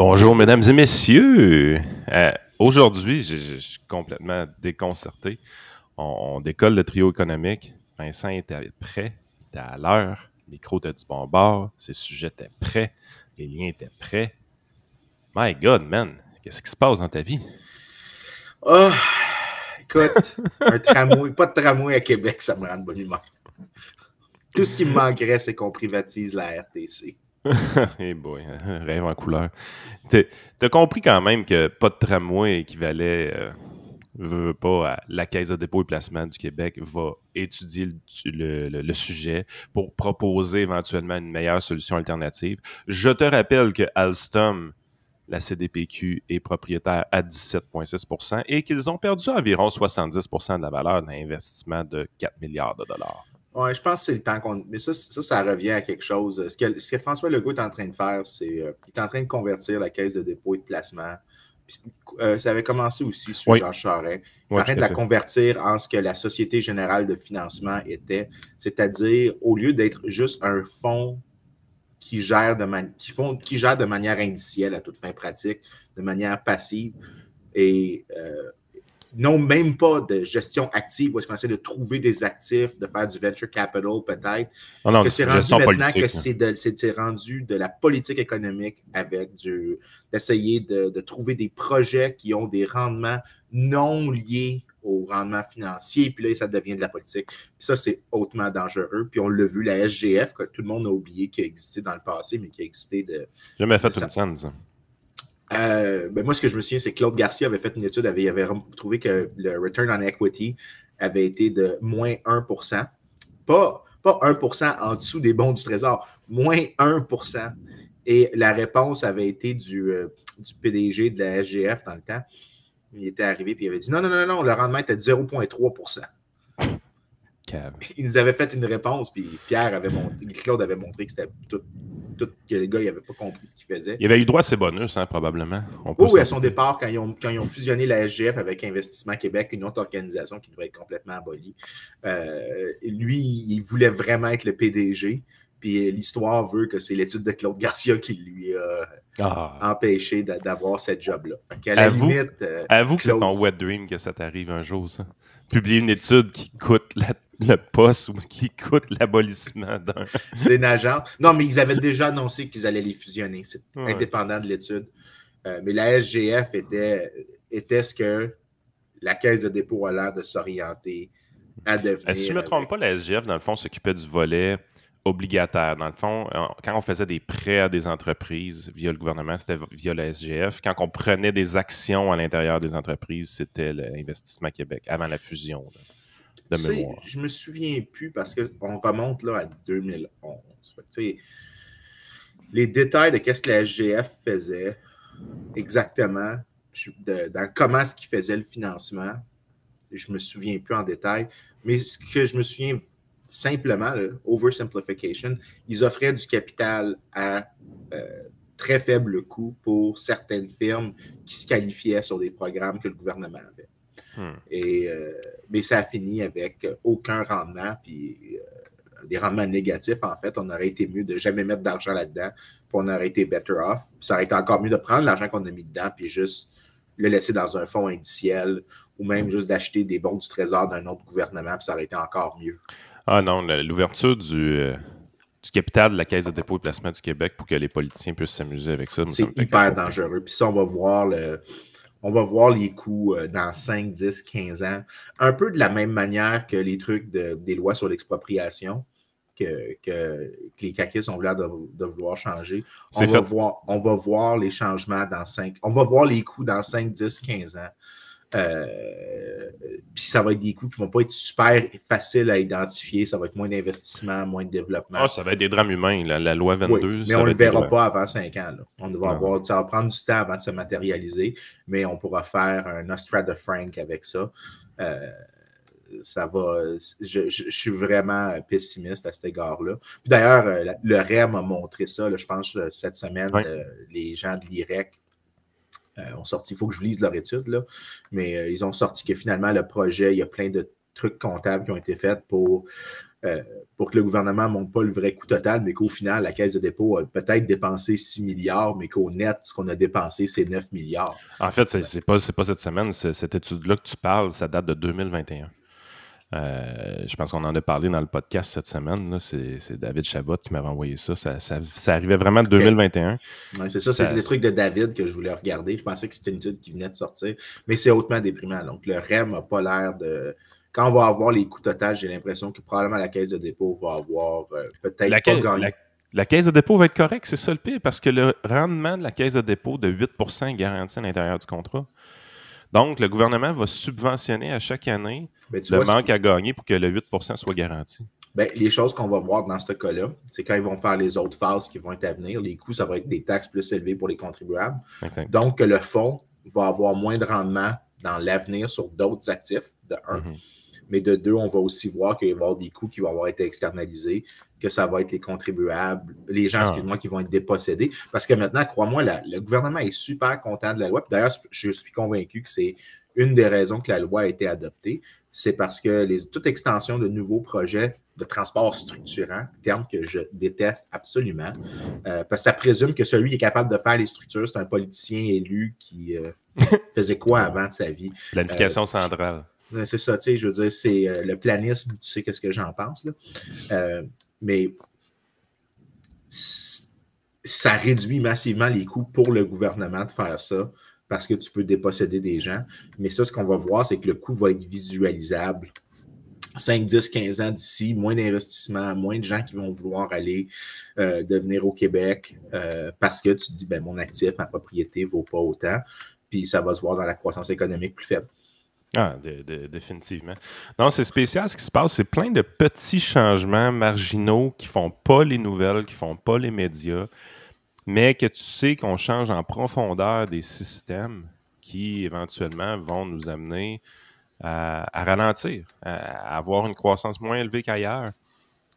Bonjour, mesdames et messieurs. Aujourd'hui, je suis complètement déconcerté. On décolle le trio économique. Vincent était prêt, il était à l'heure. Le micro était du bon bord. Ses sujets étaient prêts. Les liens étaient prêts. My God, man, qu'est-ce qui se passe dans ta vie? Oh, écoute, un tramway, pas de tramway à Québec, ça me rend de bonne humeur. Tout ce qui me manquerait, c'est qu'on privatise la RTC. Hey boy, rêve en couleur. T'as compris quand même que pas de tramway équivalait, veux pas, la Caisse de dépôt et placement du Québec va étudier le sujet pour proposer éventuellement une meilleure solution alternative. Je te rappelle que Alstom, la CDPQ, est propriétaire à 17,6% et qu'ils ont perdu environ 70% de la valeur d'un investissement de 4 milliards de dollars. Ouais, je pense que c'est le temps qu'on. Mais ça revient à quelque chose. Ce que François Legault est en train de faire, c'est qu'il est en train de convertir la Caisse de dépôt et de placement. Puis, ça avait commencé aussi sur Jean Charest. Il est en train de la convertir en ce que la Société générale de financement était, c'est-à-dire, au lieu d'être juste un fonds qui gère de manière indicielle à toute fin pratique, de manière passive, et non même pas de gestion active, où est-ce qu'on essaie de trouver des actifs, de faire du venture capital peut-être, que c'est rendu maintenant que c'est rendu de la politique économique avec d'essayer de trouver des projets qui ont des rendements non liés au rendement financier, puis là, ça devient de la politique. Puis ça, c'est hautement dangereux. Puis on l'a vu, la SGF, que tout le monde a oublié, qui a existé dans le passé, mais qui a existé de... Jamais fait une scène, ça. Moi, ce que je me souviens, c'est que Claude Garcia avait fait une étude, il avait trouvé que le return on equity avait été de moins 1%. Pas 1% en dessous des bons du Trésor, moins 1%. Et la réponse avait été du PDG de la SGF dans le temps. Il était arrivé et il avait dit non, le rendement était de 0,3%. Il nous avait fait une réponse, puis Claude avait montré que c'était tout que les gars n'avaient pas compris ce qu'ils faisaient. Il avait eu droit à ses bonus, hein, probablement. Oui, à son départ, quand ils ont fusionné la SGF avec Investissement Québec, une autre organisation qui devrait être complètement abolie. Lui, il voulait vraiment être le PDG, puis l'histoire veut que c'est l'étude de Claude Garcia qui lui a empêché d'avoir cette job-là. Avoue que c'est ton wet dream que ça t'arrive un jour, ça. Publier une étude qui coûte le poste ou qui coûte l'abolissement d'une agence. Non, mais ils avaient déjà annoncé qu'ils allaient les fusionner. C'est indépendant de l'étude. Mais la SGF était ce que la Caisse de dépôt a l'air de s'orienter à devenir. Si je ne me trompe pas, la SGF, dans le fond, s'occupait du volet obligataire. Dans le fond, quand on faisait des prêts à des entreprises via le gouvernement, c'était via la SGF. Quand on prenait des actions à l'intérieur des entreprises, c'était l'Investissement Québec, avant la fusion de mémoire. Je me souviens plus parce qu'on remonte là à 2011. Les détails de ce que la SGF faisait exactement, dans comment est-ce qu'ils faisaient le financement, je me souviens plus en détail, mais ce que je me souviens simplement, oversimplification, ils offraient du capital à très faible coût pour certaines firmes qui se qualifiaient sur des programmes que le gouvernement avait. Mais ça a fini avec aucun rendement, puis des rendements négatifs, en fait. On aurait été mieux de jamais mettre d'argent là-dedans, puis on aurait été better off. Puis ça aurait été encore mieux de prendre l'argent qu'on a mis dedans, puis juste le laisser dans un fonds indiciel, ou même juste d'acheter des bons du trésor d'un autre gouvernement, puis ça aurait été encore mieux. Ah non, l'ouverture du capital de la Caisse de dépôt et de placement du Québec pour que les politiciens puissent s'amuser avec ça. C'est hyper dangereux. Puis ça, on va voir les coûts dans 5, 10, 15 ans. Un peu de la même manière que les trucs des lois sur l'expropriation que les caquistes ont l'air de vouloir changer. On va voir les changements dans 5... On va voir les coûts dans 5, 10, 15 ans. Puis ça va être des coûts qui ne vont pas être super faciles à identifier. Ça va être moins d'investissement, moins de développement. Ça va être des drames humains. La loi 22. Oui, mais on ne le verra pas avant 5 ans. Là. Ça va prendre du temps avant de se matérialiser, mais on pourra faire un Nostradamus avec ça. Ça va. Je suis vraiment pessimiste à cet égard-là. Puis d'ailleurs, le REM a montré ça. Là, je pense cette semaine, les gens de l'IREC ont sorti, il faut que je vous lise leur étude, là, mais ils ont sorti que finalement, le projet, il y a plein de trucs comptables qui ont été faits pour pour que le gouvernement ne montre pas le vrai coût total, mais qu'au final, la Caisse de dépôt a peut-être dépensé 6 milliards, mais qu'au net, ce qu'on a dépensé, c'est 9 milliards. En fait, c'est pas cette semaine. Cette étude-là que tu parles, ça date de 2021. Je pense qu'on en a parlé dans le podcast cette semaine. Là. C'est David Chabot qui m'avait envoyé ça. Ça arrivait vraiment de 2021. Ouais, c'est ça, c'est les trucs de David que je voulais regarder. Je pensais que c'était une étude qui venait de sortir, mais c'est hautement déprimant. Donc, le REM n'a pas l'air de... Quand on va avoir les coûts totaux, j'ai l'impression que probablement la Caisse de dépôt va avoir peut-être pas gagné. La Caisse de dépôt va être correcte, c'est ça le pire, parce que le rendement de la Caisse de dépôt de 8% est garanti à l'intérieur du contrat. Donc, le gouvernement va subventionner à chaque année le manque à gagner pour que le 8% soit garanti. Bien, les choses qu'on va voir dans ce cas-là, c'est quand ils vont faire les autres phases qui vont être à venir, les coûts, ça va être des taxes plus élevées pour les contribuables. Exact. Donc, le fonds va avoir moins de rendement dans l'avenir sur d'autres actifs, de un. Mais de deux, on va aussi voir qu'il va y avoir des coûts qui vont avoir été externalisés, que ça va être les contribuables, les gens, excuse-moi, qui vont être dépossédés. Parce que maintenant, crois-moi, le gouvernement est super content de la loi. D'ailleurs, je suis convaincu que c'est une des raisons que la loi a été adoptée. C'est parce que toute extension de nouveaux projets de transport structurant, terme que je déteste absolument, parce que ça présume que celui qui est capable de faire les structures, c'est un politicien élu qui faisait quoi avant de sa vie? Planification centrale. C'est ça, tu sais, je veux dire, c'est le planisme, tu sais qu'est-ce que j'en pense, là. Mais ça réduit massivement les coûts pour le gouvernement de faire ça parce que tu peux déposséder des gens. Mais ça, ce qu'on va voir, c'est que le coût va être visualisable. 5, 10, 15 ans d'ici, moins d'investissements, moins de gens qui vont vouloir aller devenir au Québec parce que tu te dis, ben, mon actif, ma propriété ne vaut pas autant. Puis ça va se voir dans la croissance économique plus faible. Ah, définitivement. Non, c'est spécial ce qui se passe. C'est plein de petits changements marginaux qui font pas les nouvelles, qui font pas les médias, mais que tu sais qu'on change en profondeur des systèmes qui, éventuellement, vont nous amener à ralentir, à avoir une croissance moins élevée qu'ailleurs.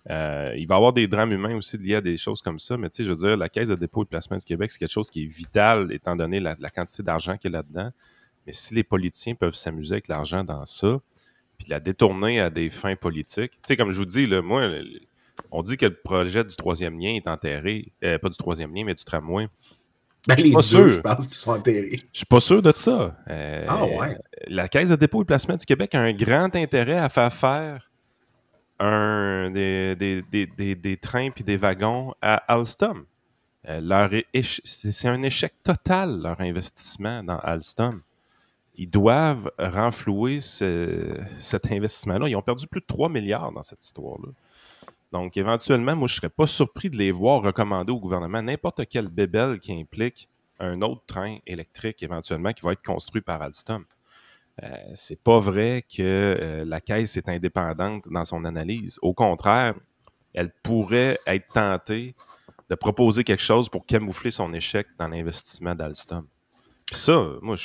Il va y avoir des drames humains aussi liés à des choses comme ça, mais tu sais, je veux dire, la Caisse de dépôt et de placement du Québec, c'est quelque chose qui est vital, étant donné la quantité d'argent qu'il y a là-dedans. Mais si les politiciens peuvent s'amuser avec l'argent dans ça, puis la détourner à des fins politiques, tu sais, comme je vous dis, là, moi, on dit que le projet du troisième lien est enterré, pas du troisième lien, mais du tramway. Ben, les deux, je pense qu'ils sont enterrés. Je suis pas sûr de ça. Ouais. La Caisse de dépôt et de placement du Québec a un grand intérêt à faire des trains puis des wagons à Alstom. C'est un échec total, leur investissement dans Alstom. Ils doivent renflouer cet investissement-là. Ils ont perdu plus de 3 milliards dans cette histoire-là. Donc, éventuellement, moi, je ne serais pas surpris de les voir recommander au gouvernement n'importe quelle bébelle qui implique un autre train électrique, éventuellement, qui va être construit par Alstom. C'est pas vrai que la Caisse est indépendante dans son analyse. Au contraire, elle pourrait être tentée de proposer quelque chose pour camoufler son échec dans l'investissement d'Alstom. Puis ça, moi,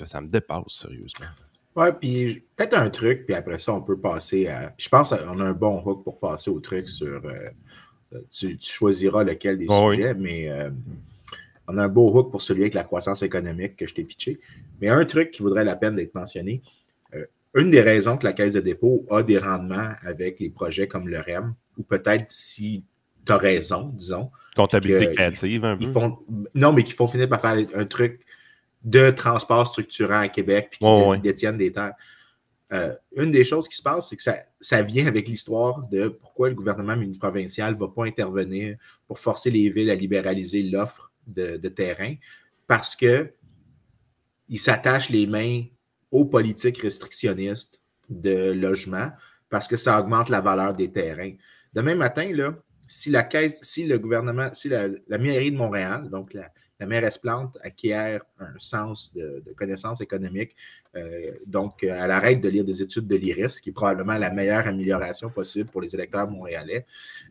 ça me dépasse, sérieusement. Ouais, puis peut-être un truc, puis après ça, on peut passer à... Je pense qu'on a un bon hook pour passer au truc sur... tu choisiras lequel des sujets, oui. Mais on a un beau hook pour celui avec la croissance économique que je t'ai pitché. Mais un truc qui vaudrait la peine d'être mentionné, une des raisons que la Caisse de dépôt a des rendements avec les projets comme le REM, ou peut-être si tu as raison, disons... Comptabilité créative, un peu. Non, mais qu'ils font finir par faire un truc de transport structurant à Québec puis qui détiennent des terres. Une des choses qui se passe, c'est que ça vient avec l'histoire de pourquoi le gouvernement provincial ne va pas intervenir pour forcer les villes à libéraliser l'offre de terrain parce qu'ils s'attachent les mains aux politiques restrictionnistes de logement parce que ça augmente la valeur des terrains. Demain matin, là, si le gouvernement, si la mairie de Montréal, donc la mairesse Plante acquiert un sens de connaissance économique. Donc, elle arrête de lire des études de l'IRIS, qui est probablement la meilleure amélioration possible pour les électeurs montréalais,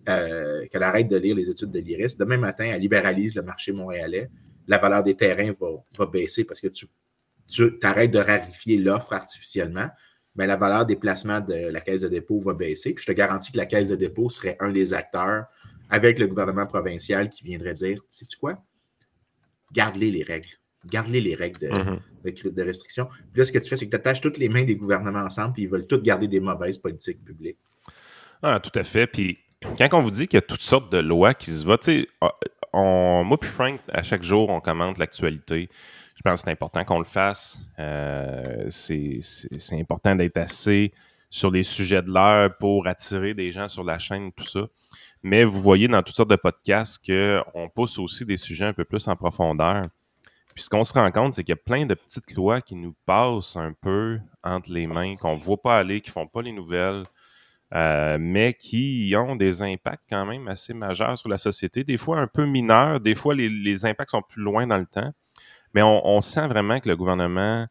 qu'elle arrête de lire les études de l'IRIS. Demain matin, elle libéralise le marché montréalais. La valeur des terrains va baisser parce que tu arrêtes de rarifier l'offre artificiellement. Mais la valeur des placements de la Caisse de dépôt va baisser. Puis je te garantis que la Caisse de dépôt serait un des acteurs avec le gouvernement provincial qui viendrait dire, sais-tu quoi? Garde-les les règles. Garde-les les règles de restriction. Puis là, ce que tu fais, c'est que tu attaches toutes les mains des gouvernements ensemble, puis ils veulent tous garder des mauvaises politiques publiques. Ah, tout à fait. Puis quand on vous dit qu'il y a toutes sortes de lois qui se votent, tu sais, moi puis Frank, à chaque jour, on commente l'actualité. Je pense que c'est important qu'on le fasse. C'est important d'être assez sur les sujets de l'heure pour attirer des gens sur la chaîne, tout ça. Mais vous voyez dans toutes sortes de podcasts qu'on pousse aussi des sujets un peu plus en profondeur. Puis ce qu'on se rend compte, c'est qu'il y a plein de petites lois qui nous passent un peu entre les mains, qu'on ne voit pas aller, qui ne font pas les nouvelles, mais qui ont des impacts quand même assez majeurs sur la société. Des fois un peu mineurs, des fois les impacts sont plus loin dans le temps. Mais on sent vraiment que le gouvernement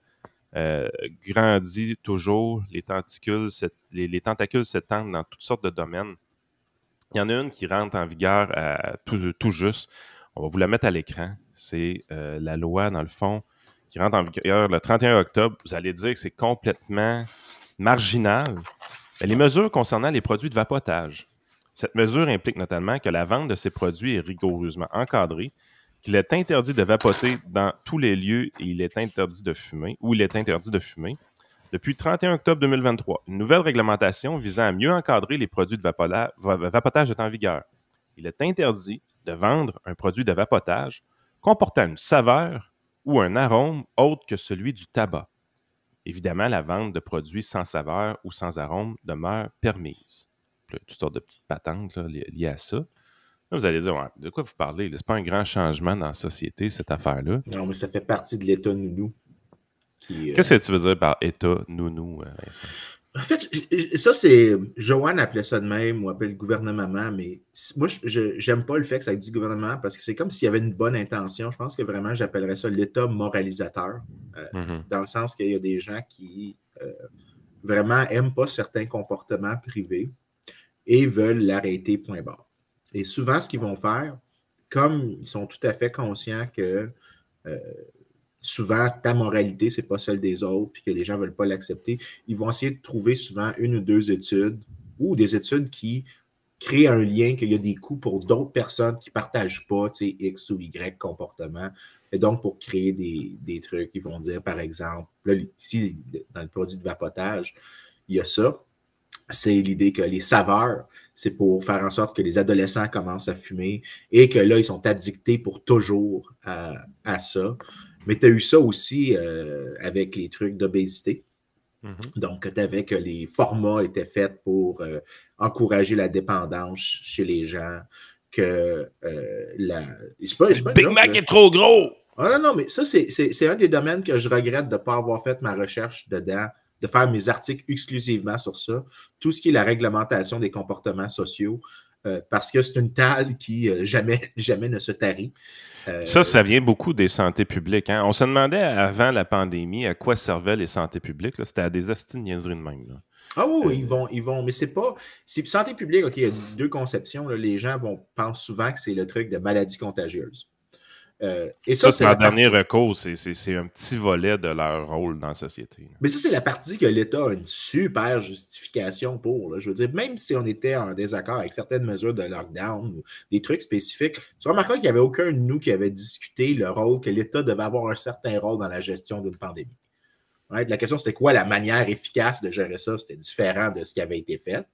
grandit toujours, les tentacules s'étendent dans toutes sortes de domaines. Il y en a une qui rentre en vigueur tout juste. On va vous la mettre à l'écran. C'est la loi, dans le fond, qui rentre en vigueur le 31 octobre. Vous allez dire que c'est complètement marginal. Mais les mesures concernant les produits de vapotage. Cette mesure implique notamment que la vente de ces produits est rigoureusement encadrée, qu'il est interdit de vapoter dans tous les lieux et il est interdit de fumer, ou il est interdit de fumer. Depuis le 31 octobre 2023, une nouvelle réglementation visant à mieux encadrer les produits de vapotage est en vigueur. Il est interdit de vendre un produit de vapotage comportant une saveur ou un arôme autre que celui du tabac. Évidemment, la vente de produits sans saveur ou sans arôme demeure permise. Puis là, toutes sortes de petites patentes là, liées à ça. Là, vous allez dire, ouais, de quoi vous parlez? C'est pas un grand changement dans la société, cette affaire-là. Non, mais ça fait partie de l'État nounou. Qu'est-ce que tu veux dire par État nounou, Vincent? En fait, ça, c'est. Joanne appelait ça de même, ou appelle le gouvernement, mais moi, j'aime pas le fait que ça dit gouvernement parce que c'est comme s'il y avait une bonne intention. Je pense que vraiment, j'appellerais ça l'État moralisateur, dans le sens qu'il y a des gens qui vraiment n'aiment pas certains comportements privés et veulent l'arrêter, point barre. Et souvent, ce qu'ils vont faire, comme ils sont tout à fait conscients que souvent, ta moralité, c'est pas celle des autres, puis que les gens ne veulent pas l'accepter, ils vont essayer de trouver souvent une ou deux études, ou des études qui créent un lien, qu'il y a des coûts pour d'autres personnes qui ne partagent pas X ou Y comportement. Et donc, pour créer des trucs, ils vont dire, par exemple, là, ici, dans le produit de vapotage, il y a ça. C'est l'idée que les saveurs, c'est pour faire en sorte que les adolescents commencent à fumer et que là, ils sont addictés pour toujours à ça. Mais tu as eu ça aussi avec les trucs d'obésité. Mm-hmm. Donc, tu avais que les formats étaient faits pour encourager la dépendance chez les gens. Que le Big Mac est trop gros! Ah non, mais ça, c'est un des domaines que je regrette de ne pas avoir fait ma recherche dedans, de faire mes articles exclusivement sur ça. Tout ce qui est la réglementation des comportements sociaux, parce que c'est une table qui jamais ne se tarit. Ça vient beaucoup des santé publiques. Hein? On se demandait avant la pandémie à quoi servaient les santé publiques. C'était à des astis de niaiseries de même. Là. Ah oui, ils vont, mais c'est pas. C'est santé publique, OK, il y a deux conceptions. Là, les gens pensent souvent que c'est le truc de maladies contagieuses. Et ça c'est leur dernier recours. C'est un petit volet de leur rôle dans la société. Mais ça, c'est la partie que l'État a une super justification pour. Là. Je veux dire, même si on était en désaccord avec certaines mesures de lockdown ou des trucs spécifiques, tu remarqueras qu'il n'y avait aucun de nous qui avait discuté le rôle que l'État devait avoir un certain rôle dans la gestion d'une pandémie. Right? La question, c'était quoi la manière efficace de gérer ça? C'était différent de ce qui avait été fait.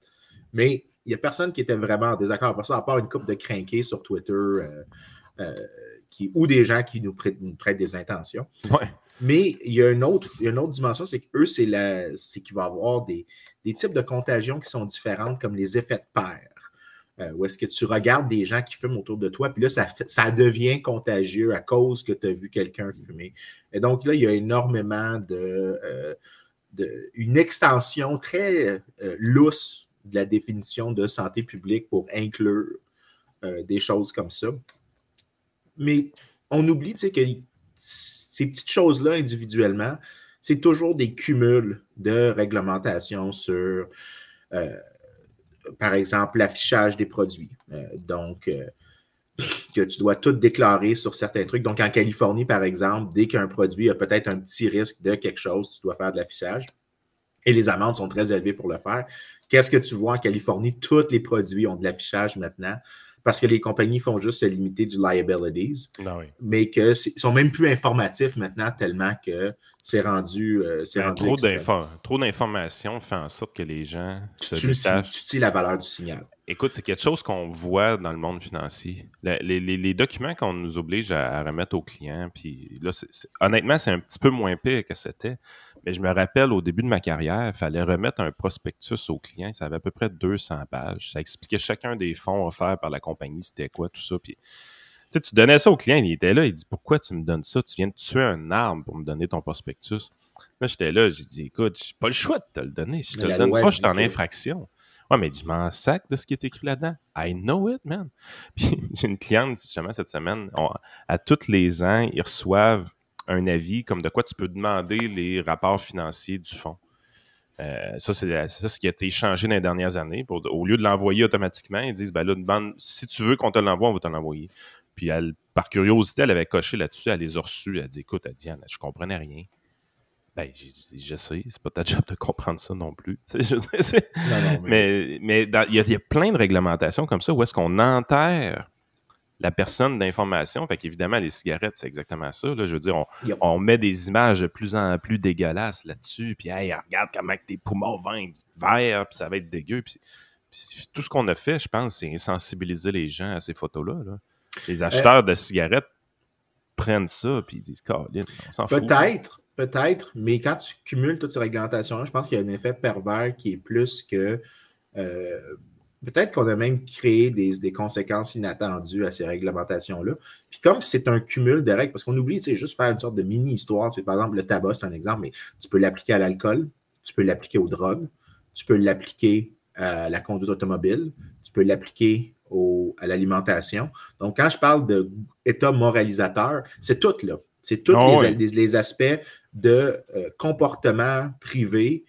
Mais il n'y a personne qui était vraiment en désaccord avec ça, à part une couple de crinqués sur Twitter ou des gens qui nous prêtent des intentions. Ouais. Mais il y a une autre dimension, c'est qu'eux, c'est qu'il va y avoir des types de contagions qui sont différentes, comme les effets de pair. Où est-ce que tu regardes des gens qui fument autour de toi, puis là, ça devient contagieux à cause que tu as vu quelqu'un fumer. Et donc là, il y a énormément une extension très lousse de la définition de santé publique pour inclure des choses comme ça. Mais on oublie, tu sais, que ces petites choses-là, individuellement, c'est toujours des cumuls de réglementation sur, par exemple, l'affichage des produits. Donc, que tu dois tout déclarer sur certains trucs. Donc, en Californie, par exemple, dès qu'un produit a peut-être un petit risque de quelque chose, tu dois faire de l'affichage. Et les amendes sont très élevées pour le faire. Qu'est-ce que tu vois en Californie? Tous les produits ont de l'affichage maintenant parce que les compagnies font juste se limiter du liabilities, oui. mais qu'ils sont même plus informatifs maintenant tellement que c'est rendu, trop d'informations fait en sorte que les gens se tu détachent. tues la valeur du signal. Écoute, c'est quelque chose qu'on voit dans le monde financier. Les documents qu'on nous oblige à remettre aux clients, puis là, honnêtement, c'est un petit peu moins pire que c'était. Mais je me rappelle, au début de ma carrière, il fallait remettre un prospectus aux clients. Ça avait à peu près 200 pages. Ça expliquait chacun des fonds offerts par la compagnie, c'était quoi, tout ça. Puis, tu donnais ça au client, il était là, il dit « Pourquoi tu me donnes ça? Tu viens de tuer un arbre pour me donner ton prospectus. » Là, j'étais là, j'ai dit « Écoute, j'ai pas le choix de te le donner. Si je te le donne pas, je suis en infraction. » Ouais, mais je m'en sac de ce qui est écrit là-dedans. I know it, man. Puis j'ai une cliente, justement, cette semaine, à tous les ans, ils reçoivent un avis comme de quoi tu peux demander les rapports financiers du fonds. Ça, c'est ce qui a été changé dans les dernières années. Au lieu de l'envoyer automatiquement, ils disent, ben là, demande, si tu veux qu'on te l'envoie, on va te l'envoyer. Puis par curiosité, elle avait coché là-dessus, elle les a reçus. Elle dit, écoute, Diane, je comprenais rien. Ben, je sais, c'est pas ta job de comprendre ça non plus. Mais il y a plein de réglementations comme ça où est-ce qu'on enterre la personne d'information. Fait qu'évidemment, les cigarettes, c'est exactement ça. Là. Je veux dire, on met des images de plus en plus dégueulasses là-dessus. Puis, hey, regarde comment tes poumons vont être verts, puis ça va être dégueu. Puis tout ce qu'on a fait, je pense, c'est insensibiliser les gens à ces photos-là. Là. Les acheteurs de cigarettes prennent ça, puis ils disent, Caroline, on s'en fout. Peut-être, mais quand tu cumules toutes ces réglementations-là, je pense qu'il y a un effet pervers qui est plus que peut-être qu'on a même créé des conséquences inattendues à ces réglementations-là. Puis comme c'est un cumul de règles, parce qu'on oublie, tu sais, juste faire une sorte de mini-histoire. Tu sais, par exemple, le tabac, c'est un exemple, mais tu peux l'appliquer à l'alcool, tu peux l'appliquer aux drogues, tu peux l'appliquer à la conduite automobile, tu peux l'appliquer à l'alimentation. Donc, quand je parle d'état moralisateur, c'est tout là. C'est tous les aspects de comportement privé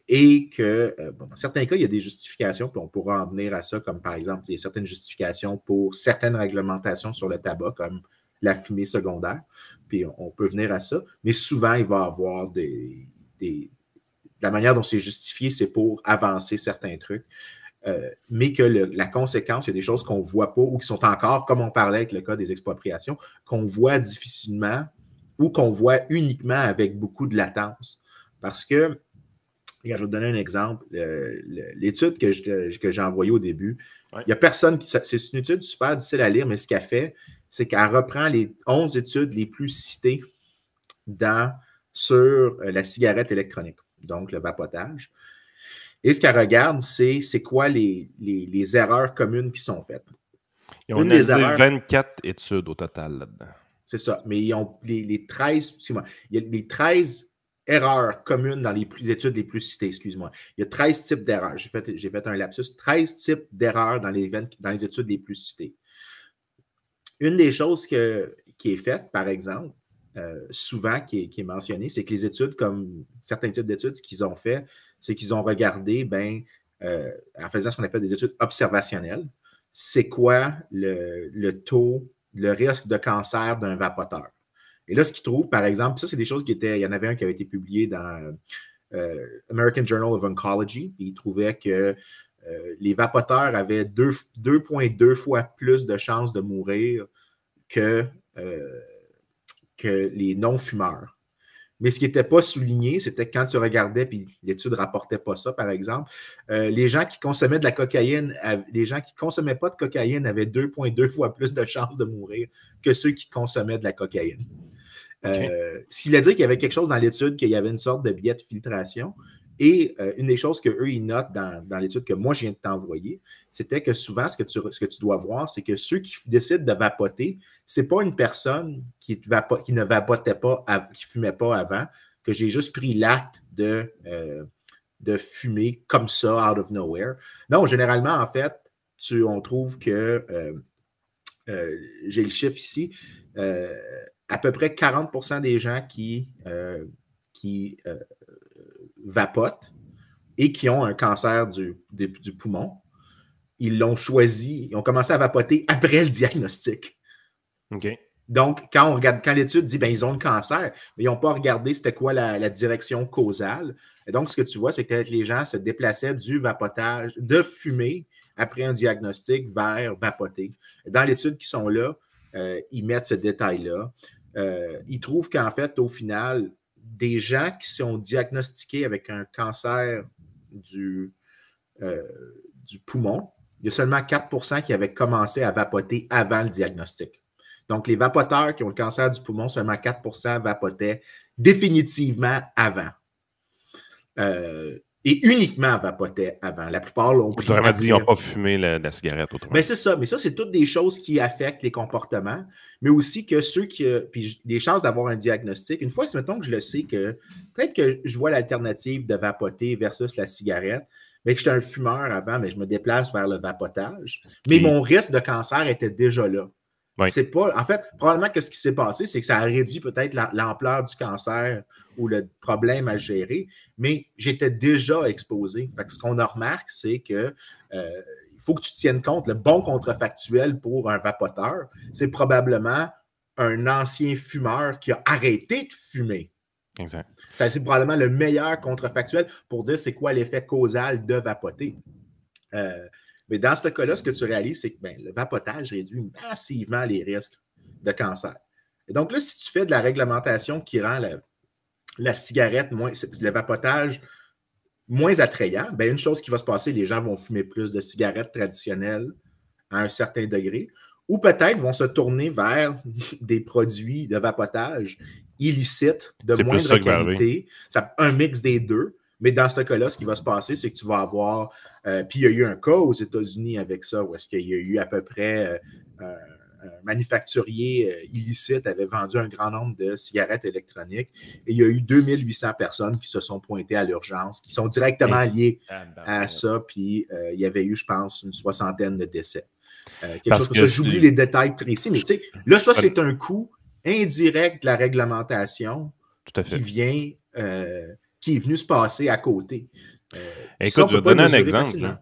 et que, dans certains cas, il y a des justifications, puis on pourra en venir à ça, comme par exemple, il y a certaines justifications pour certaines réglementations sur le tabac, comme la fumée secondaire, puis on peut venir à ça, mais souvent, il va y avoir la manière dont c'est justifié, c'est pour avancer certains trucs. Mais que la conséquence, il y a des choses qu'on ne voit pas ou qui sont encore, comme on parlait avec le cas des expropriations, qu'on voit difficilement ou qu'on voit uniquement avec beaucoup de latence. Parce que, regarde, je vais vous donner un exemple. L'étude que j'ai envoyée au début, il n'y a personne qui... C'est une étude super difficile à lire, mais ce qu'elle fait, c'est qu'elle reprend les 11 études les plus citées sur la cigarette électronique, donc le vapotage. Et ce qu'elle regarde, c'est quoi les erreurs communes qui sont faites. Ils ont analysé 24 études au total là-dedans. C'est ça. Mais ils ont les 13, excuse-moi, il y a les 13 erreurs communes dans les études les plus citées, excuse-moi. Il y a 13 types d'erreurs. J'ai fait un lapsus. 13 types d'erreurs dans les études les plus citées. Une des choses qui est faite, par exemple, souvent qui est mentionnée, c'est que les études, comme certains types d'études, ce qu'ils ont fait, c'est qu'ils ont regardé, en faisant ce qu'on appelle des études observationnelles, c'est quoi le taux, le risque de cancer d'un vapoteur. Et là, ce qu'ils trouvent, par exemple, ça, c'est des choses il y en avait un qui avait été publié dans American Journal of Oncology, et ils trouvaient que les vapoteurs avaient 2,2 fois plus de chances de mourir que les non-fumeurs. Mais ce qui n'était pas souligné, c'était quand tu regardais, puis l'étude ne rapportait pas ça, par exemple, les gens qui consommaient de la cocaïne, les gens qui ne consommaient pas de cocaïne avaient 2,2 fois plus de chances de mourir que ceux qui consommaient de la cocaïne. Okay. Ce qui voulait dire qu'il y avait quelque chose dans l'étude, qu'il y avait une sorte de biais de filtration. Et une des choses qu'eux, ils notent dans l'étude que moi, je viens de t'envoyer, c'était que souvent, ce que tu dois voir, c'est que ceux qui décident de vapoter, ce n'est pas une personne qui ne vapotait pas, qui ne fumait pas avant, que j'ai juste pris l'acte de fumer comme ça, out of nowhere. Non, généralement, en fait, on trouve que, j'ai le chiffre ici, à peu près 40% des gens qui vapotent et qui ont un cancer du poumon, ils l'ont choisi, ils ont commencé à vapoter après le diagnostic. OK. Donc, quand l'étude dit ils ont le cancer, mais ils n'ont pas regardé c'était quoi la direction causale. Et donc, ce que tu vois, c'est que les gens se déplaçaient du vapotage, de fumer après un diagnostic vers vapoter. Dans l'étude qui sont là, ils mettent ce détail-là. Ils trouvent qu'en fait, au final, des gens qui sont diagnostiqués avec un cancer du poumon, il y a seulement 4% qui avaient commencé à vapoter avant le diagnostic. Donc, les vapoteurs qui ont le cancer du poumon, seulement 4% vapotaient définitivement avant. Et uniquement vapotaient avant. La plupart l'ont pris. Autrement dit, ils n'ont pas fumé la cigarette. Mais c'est ça. Mais ça, c'est toutes des choses qui affectent les comportements, mais aussi que ceux qui... Puis des chances d'avoir un diagnostic. Une fois, mettons que je le sais que peut-être que je vois l'alternative de vapoter versus la cigarette, mais que j'étais un fumeur avant, mais je me déplace vers le vapotage. Mais mon risque de cancer était déjà là. Oui. C'est pas... En fait, probablement que ce qui s'est passé, c'est que ça a réduit peut-être l'ampleur du cancer ou le problème à gérer, mais j'étais déjà exposé. Fait que ce qu'on remarque, c'est que il faut que tu tiennes compte, le bon contrefactuel pour un vapoteur, c'est probablement un ancien fumeur qui a arrêté de fumer. Exact. Ça, c'est probablement le meilleur contrefactuel pour dire c'est quoi l'effet causal de vapoter. Mais dans ce cas-là, ce que tu réalises, c'est que le vapotage réduit massivement les risques de cancer. Et donc là, si tu fais de la réglementation qui rend la cigarette, le vapotage moins attrayant, une chose qui va se passer, les gens vont fumer plus de cigarettes traditionnelles à un certain degré, ou peut-être vont se tourner vers des produits de vapotage illicites de moindre qualité. Un mix des deux. Mais dans ce cas-là, ce qui va se passer, c'est que tu vas avoir... puis il y a eu un cas aux États-Unis avec ça, où est-ce qu'il y a eu à peu près... un manufacturier illicite avait vendu un grand nombre de cigarettes électroniques et il y a eu 2800 personnes qui se sont pointées à l'urgence, qui sont directement liées à ça, puis il y avait eu, je pense, une 60aine de décès. J'oublie les détails précis, mais tu sais, là, ça, c'est un coût indirect de la réglementation qui est venu se passer à côté. Écoute, je vais te donner un exemple.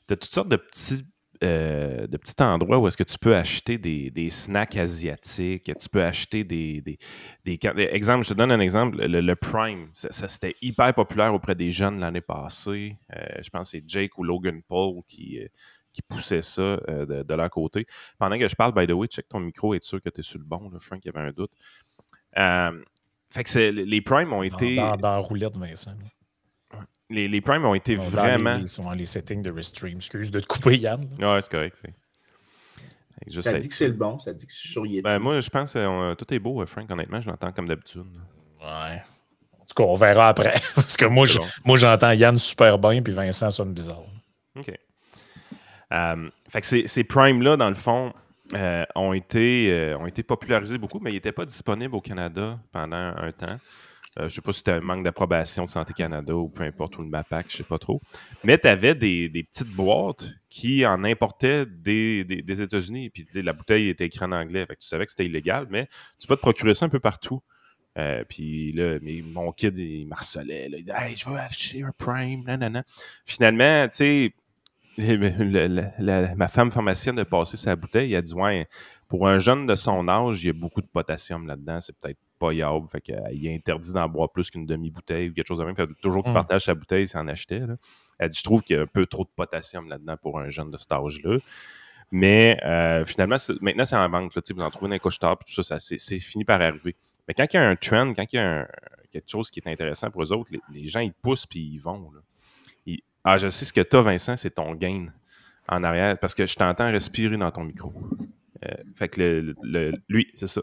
Tu as toutes sortes de petits endroits où est-ce que tu peux acheter des snacks asiatiques, tu peux acheter exemple, je te donne un exemple, le Prime, ça c'était hyper populaire auprès des jeunes l'année passée. Je pense que c'est Jake ou Logan Paul qui poussait ça de leur côté. Pendant que je parle, by the way, check ton micro, être sûr que tu es sur le bon, là, Frank, il y avait un doute. Fait que les Prime ont été... Dans la roulette, Vincent. Les Prime ont été vraiment... Ils sont dans les settings de Restream. Excuse de te couper, Yann. Ouais, c'est correct. Ça dit que c'est le bon, ça dit que c'est sur Yeti. Moi, je pense que tout est beau, Frank. Honnêtement, je l'entends comme d'habitude. Ouais. En tout cas, on verra après. Parce que moi j'entends Yann super bien, puis Vincent sonne bizarre. OK. Fait que ces Prime-là, dans le fond, ont été popularisés beaucoup, mais ils n'étaient pas disponibles au Canada pendant un temps. Je ne sais pas si c'était un manque d'approbation de Santé Canada ou peu importe, ou le MAPAC, je ne sais pas trop. Mais tu avais des petites boîtes qui en importaient des États-Unis. Puis la bouteille était écrite en anglais. Fait que tu savais que c'était illégal, mais tu peux te procurer ça un peu partout. Puis là, mon kid, il m'harcelait. Il disait « Hey, je veux acheter un Prime, nanana. » Finalement, tu sais, ma femme pharmacienne a passé sa bouteille. Elle a dit « Ouais, pour un jeune de son âge, il y a beaucoup de potassium là-dedans. C'est peut-être pas yable. » Fait qu'il est interdit d'en boire plus qu'une demi-bouteille ou quelque chose de même. Fait que toujours qu'il partage sa bouteille, il s'en achetait. Là. Elle dit « Je trouve qu'il y a un peu trop de potassium là-dedans pour un jeune de cet âge-là. » Mais finalement, maintenant, c'est en vente. Là, vous en trouvez dans les couche-tard, tout ça, c'est fini par arriver. Mais quand il y a un trend, quand il y a quelque chose qui est intéressant pour eux autres, les gens, ils poussent puis ils vont. Là. Je sais ce que tu as, Vincent, c'est ton gain en arrière, parce que je t'entends respirer dans ton micro. Fait que lui, c'est ça,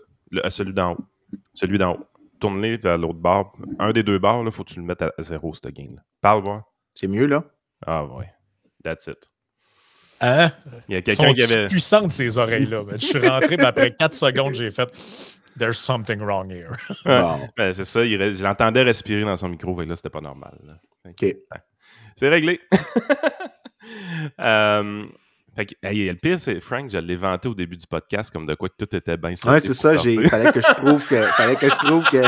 celui d'en haut. Celui d'en haut. Tourne-les vers l'autre barre. Un des deux barres, il faut que tu le mettes à zéro, ce gain-là. Parle, voir. C'est mieux, là? Ah, ouais. That's it. Hein? Il y a quelqu'un qui avait... puissantes, ces oreilles-là. Je suis rentré, mais après 4 secondes, j'ai fait « There's something wrong here. » C'est ça, je l'entendais respirer dans son micro, et là, c'était pas normal. Là. OK. C'est réglé. Fait que, le pire, c'est Frank, je l'ai vanté au début du podcast comme de quoi que tout était bien simple. Ouais, c'est ça. Fallait que je prouve que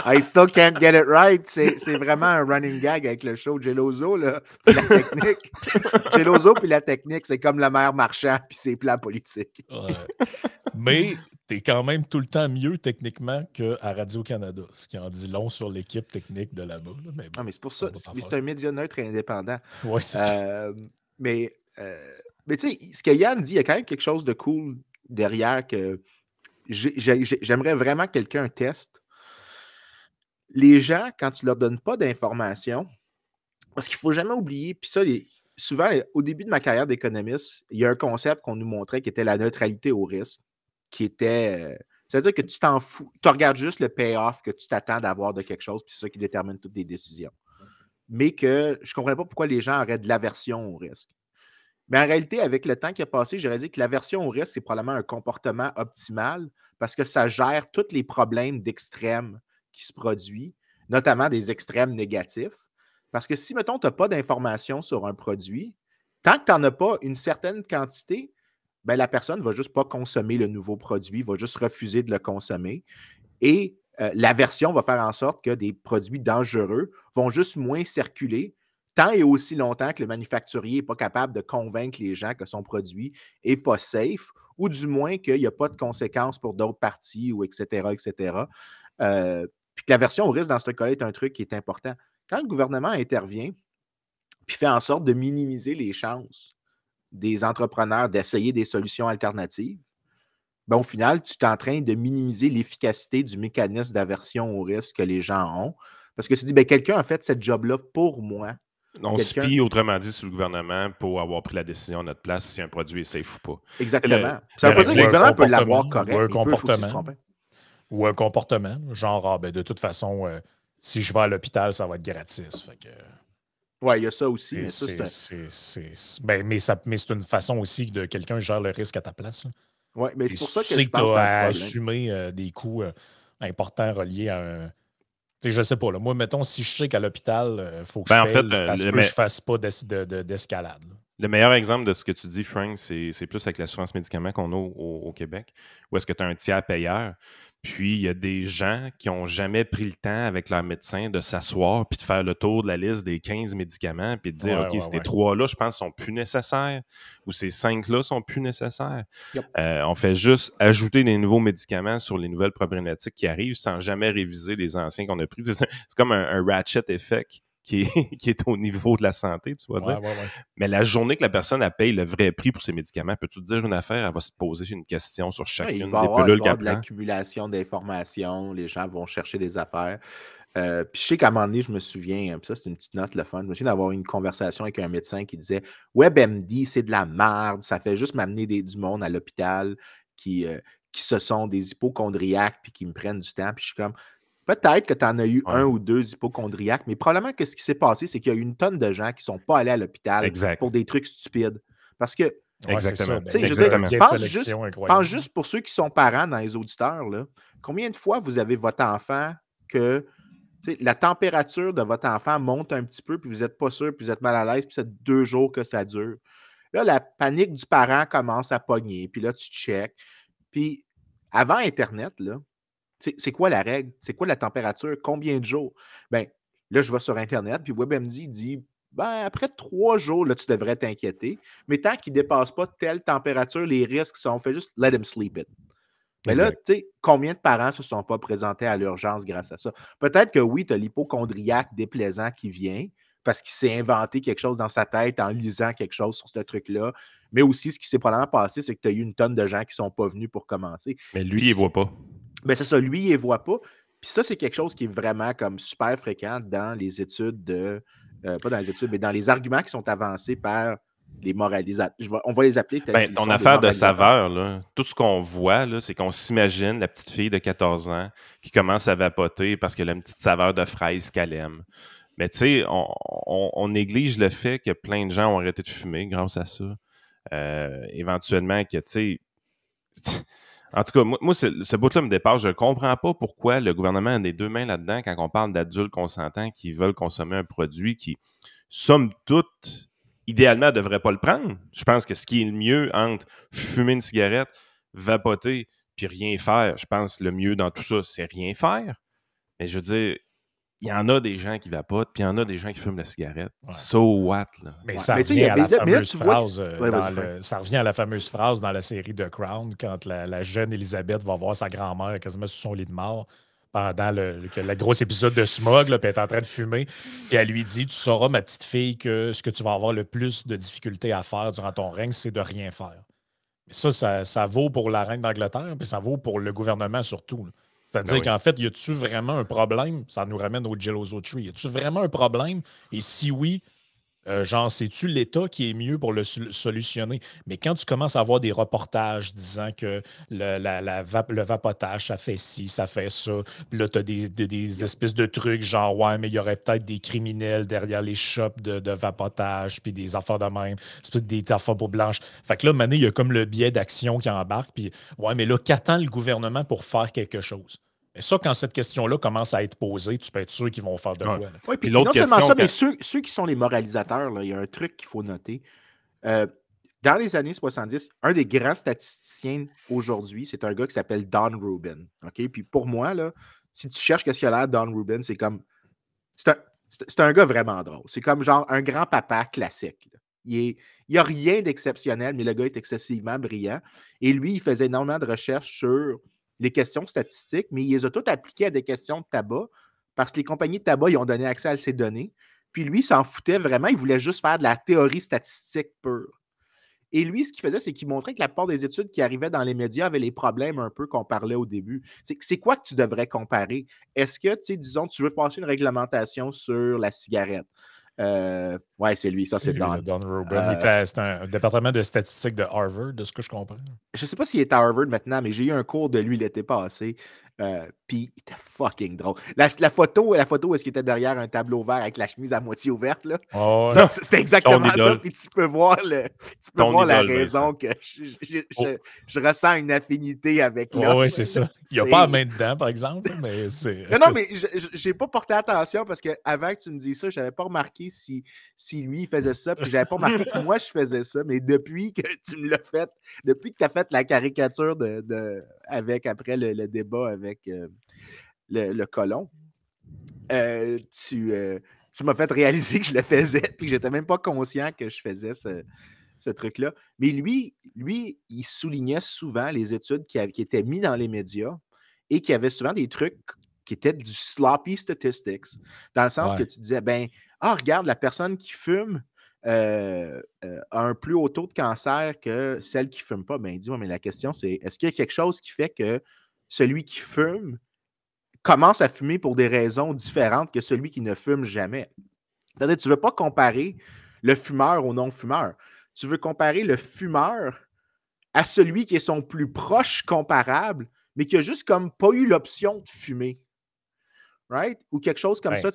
I still can't get it right. C'est vraiment un running gag avec le show Geloso, là. Puis la technique. Geloso puis la technique, c'est comme le maire Marchand puis ses plans politiques. Ouais. Mais t'es quand même tout le temps mieux techniquement qu'à Radio-Canada, ce qui en dit long sur l'équipe technique de là-bas. Là. Mais c'est pour ça. C'est un média neutre et indépendant. Oui, c'est ça. Mais Mais tu sais, ce que Yann dit, il y a quand même quelque chose de cool derrière que j'aimerais vraiment que quelqu'un teste. Les gens, quand tu leur donnes pas d'informations, parce qu'il ne faut jamais oublier, puis ça, souvent, au début de ma carrière d'économiste, il y a un concept qu'on nous montrait qui était la neutralité au risque, qui était. C'est-à-dire que tu t'en fous, tu regardes juste le payoff que tu t'attends d'avoir de quelque chose, puis c'est ça qui détermine toutes les décisions. Mais que je ne comprenais pas pourquoi les gens auraient de l'aversion au risque. Mais en réalité, avec le temps qui a passé, j'aurais dit que l'aversion au risque, c'est probablement un comportement optimal parce que ça gère tous les problèmes d'extrêmes qui se produisent, notamment des extrêmes négatifs. Parce que si, mettons, tu n'as pas d'informations sur un produit, tant que tu n'en as pas une certaine quantité, ben, la personne ne va juste pas consommer le nouveau produit, va juste refuser de le consommer. Et l'aversion va faire en sorte que des produits dangereux vont juste moins circuler tant et aussi longtemps que le manufacturier n'est pas capable de convaincre les gens que son produit n'est pas safe, ou du moins qu'il n'y a pas de conséquences pour d'autres parties, ou etc., etc. Puis que l'aversion au risque, dans ce cas-là, est un truc qui est important. Quand le gouvernement intervient, puis fait en sorte de minimiser les chances des entrepreneurs d'essayer des solutions alternatives, ben, au final, tu es en train de minimiser l'efficacité du mécanisme d'aversion au risque que les gens ont. Parce que tu dis, ben, quelqu'un a fait cette job-là pour moi. On se fie, autrement dit, sur le gouvernement pour avoir pris la décision à notre place si un produit est safe ou pas. Exactement. Ça veut pas dire que le gouvernement peut l'avoir correct. Ou un comportement. Ou un comportement. Genre, ben, de toute façon, si je vais à l'hôpital, ça va être gratis. Fait que... Oui, il y a ça aussi. Mais c'est une façon aussi de quelqu'un gère le risque à ta place. Oui, mais c'est pour ça que je pense que tu as assumé des coûts importants reliés à un... Je sais pas. Là. Moi, mettons, si je sais qu'à l'hôpital, il faut que je fasse pas d'escalade. Le meilleur exemple de ce que tu dis, Frank, c'est plus avec l'assurance médicaments qu'on a au Québec, où est-ce que tu as un tiers payeur. Puis, il y a des gens qui n'ont jamais pris le temps avec leur médecin de s'asseoir puis de faire le tour de la liste des 15 médicaments puis de dire, OK, ces 3-là, je pense, sont plus nécessaires ou ces 5-là sont plus nécessaires. Yep. On fait juste ajouter des nouveaux médicaments sur les nouvelles problématiques qui arrivent sans jamais réviser les anciens qu'on a pris. C'est comme un ratchet effect qui est au niveau de la santé, tu vas dire. Mais la journée que la personne elle paye le vrai prix pour ses médicaments, peux-tu te dire une affaire? Elle va se poser une question sur chacune des pilules qu'elle prend. De l'accumulation d'informations, les gens vont chercher des affaires. Puis je sais qu'à un moment donné, je me souviens, puis ça c'est une petite note le fun, je me souviens d'avoir une conversation avec un médecin qui disait « WebMD, c'est de la merde, ça fait juste m'amener du monde à l'hôpital qui se sont des hypochondriaques puis qui me prennent du temps. » Puis je suis comme... Peut-être que tu en as eu un ou deux hypochondriaques, mais probablement que ce qui s'est passé, c'est qu'il y a eu une tonne de gens qui ne sont pas allés à l'hôpital pour des trucs stupides. Parce que... Exactement. Pense juste pour ceux qui sont parents dans les auditeurs, là, combien de fois vous avez votre enfant que la température de votre enfant monte un petit peu, puis vous n'êtes pas sûr, puis vous êtes mal à l'aise, puis c'est 2 jours que ça dure. Là, la panique du parent commence à pogner, puis là, tu checkes. Puis avant Internet, là, c'est quoi la règle? C'est quoi la température? Combien de jours? Bien, là, je vais sur Internet, puis WebMD dit, ben, après 3 jours, là, tu devrais t'inquiéter. Mais tant qu'il ne dépasse pas telle température, les risques sont, on fait juste let him sleep it. Mais là, tu sais, combien de parents ne se sont pas présentés à l'urgence grâce à ça? Peut-être que oui, tu as l'hypochondriaque déplaisant qui vient parce qu'il s'est inventé quelque chose dans sa tête en lisant quelque chose sur ce truc-là. Mais aussi, ce qui s'est probablement passé, c'est que tu as eu une tonne de gens qui ne sont pas venus pour commencer. Mais lui, il ne voit pas. Ben c'est ça, lui, il ne voit pas. Puis ça, c'est quelque chose qui est vraiment comme super fréquent dans les études de... pas dans les études, mais dans les arguments qui sont avancés par les moralisateurs. On va les appeler... ton affaire de saveur, là, tout ce qu'on voit, là, c'est qu'on s'imagine la petite fille de 14 ans qui commence à vapoter parce qu'elle a une petite saveur de fraise qu'elle aime. Mais tu sais, on néglige le fait que plein de gens ont arrêté de fumer grâce à ça. Éventuellement, que tu sais... En tout cas, moi ce bout-là me dépasse. Je ne comprends pas pourquoi le gouvernement a des 2 mains là-dedans quand on parle d'adultes consentants qui veulent consommer un produit qui, somme toute, idéalement, ne devrait pas le prendre. Je pense que ce qui est le mieux entre fumer une cigarette, vapoter, puis rien faire, je pense que le mieux dans tout ça, c'est rien faire. Mais je veux dire, il y en a des gens qui vapotent, puis il y en a des gens qui fument la cigarette. Ouais. So what, là? Mais ça revient à la fameuse phrase ça revient à la fameuse phrase dans la série The Crown, quand la jeune Elisabeth va voir sa grand-mère quasiment sur son lit de mort, pendant le gros épisode de Smog, là, puis elle est en train de fumer, puis elle lui dit « Tu sauras, ma petite fille, que ce que tu vas avoir le plus de difficultés à faire durant ton règne, c'est de rien faire. » Mais ça vaut pour la reine d'Angleterre, puis ça vaut pour le gouvernement surtout. C'est-à-dire qu'en fait, y a-tu vraiment un problème? Ça nous ramène au Geloso Tree. Y a-tu vraiment un problème? Et si oui, genre, c'est-tu l'État qui est mieux pour le solutionner? Mais quand tu commences à avoir des reportages disant que le vapotage, ça fait ci, ça fait ça, puis là, tu as des espèces de trucs genre, ouais, mais il y aurait peut-être des criminels derrière les shops de vapotage, puis des affaires de même, c'est peut-être des affaires pour blanches. Fait que là, maintenant, il y a comme le biais d'action qui embarque, puis ouais, mais là, qu'attend le gouvernement pour faire quelque chose? Mais ça, quand cette question-là commence à être posée, tu peux être sûr qu'ils vont faire de quoi. Oui, puis non seulement ça, mais ceux qui sont les moralisateurs, là, il y a un truc qu'il faut noter. Dans les années 70, un des grands statisticiens aujourd'hui, c'est un gars qui s'appelle Don Rubin. OK? Puis pour moi, là, si tu cherches qu'est-ce qu'il a l'air, Don Rubin, c'est comme... C'est un gars vraiment drôle. C'est comme genre un grand-papa classique. Là. Il n'y a rien d'exceptionnel, mais le gars est excessivement brillant. Et lui, il faisait énormément de recherches sur les questions statistiques, mais il les a toutes appliquées à des questions de tabac parce que les compagnies de tabac, ils ont donné accès à ces données. Puis lui, il s'en foutait vraiment. Il voulait juste faire de la théorie statistique pure. Et lui, ce qu'il faisait, c'est qu'il montrait que la plupart des études qui arrivaient dans les médias avaient les problèmes un peu qu'on parlait au début. C'est quoi que tu devrais comparer? Est-ce que, tu sais, disons, tu veux passer une réglementation sur la cigarette? Ouais, c'est lui, ça, c'est Don. Don Rubin. C'est un département de statistiques de Harvard, de ce que je comprends. Je ne sais pas s'il est à Harvard maintenant, mais j'ai eu un cours de lui l'été passé. Puis il était fucking drôle. La photo où est-ce qu'il était derrière un tableau vert avec la chemise à moitié ouverte, là. Oh, c'était exactement ça. Puis tu peux voir, la raison que je ressens une affinité avec l'homme. Oui, c'est ça. Il n'y a pas la main dedans, par exemple, mais c'est... Non, mais j'ai pas porté attention parce qu'avant que tu me dises ça, je n'avais pas remarqué si lui il faisait ça, puis j'avais pas remarqué que moi je faisais ça, mais depuis que tu me l'as fait, depuis que tu as fait la caricature après le débat avec le colon, tu m'as fait réaliser que je le faisais, puis que j'étais même pas conscient que je faisais ce truc-là. Mais lui, il soulignait souvent les études qui étaient mises dans les médias et qui avaient souvent des trucs qui étaient du sloppy statistics, dans le sens que tu disais, regarde, la personne qui fume a un plus haut taux de cancer que celle qui ne fume pas. Ben, dis-moi, mais la question, c'est, est-ce qu'il y a quelque chose qui fait que celui qui fume commence à fumer pour des raisons différentes que celui qui ne fume jamais? C'est-à-dire, tu ne veux pas comparer le fumeur au non-fumeur. Tu veux comparer le fumeur à celui qui est son plus proche comparable, mais qui a juste comme pas eu l'option de fumer. Right? Ou quelque chose comme ça,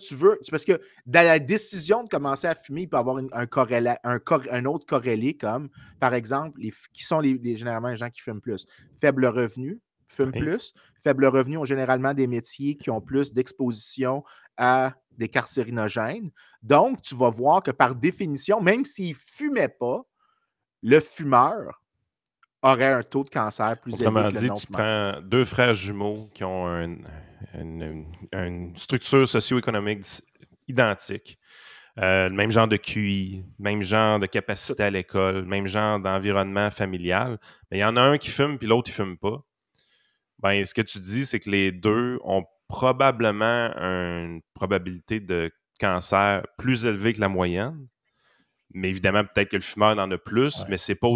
parce que dans la décision de commencer à fumer, il peut y avoir un autre corrélé, comme, par exemple, qui sont généralement les gens qui fument plus. Faible revenu, fument plus. Faible revenu ont généralement des métiers qui ont plus d'exposition à des carcinogènes. Donc, tu vas voir que par définition, même s'il ne fumait pas, le fumeur aurait un taux de cancer plus élevé que le non-fumeur. Autrement dit, tu prends deux frères jumeaux qui ont une structure socio-économique identique, le même genre de QI, même genre de capacité à l'école, même genre d'environnement familial, mais il y en a un qui fume puis l'autre, il ne fume pas. Ben, ce que tu dis, c'est que les deux ont probablement une probabilité de cancer plus élevée que la moyenne, mais évidemment, peut-être que le fumeur en a plus, mais c'est pas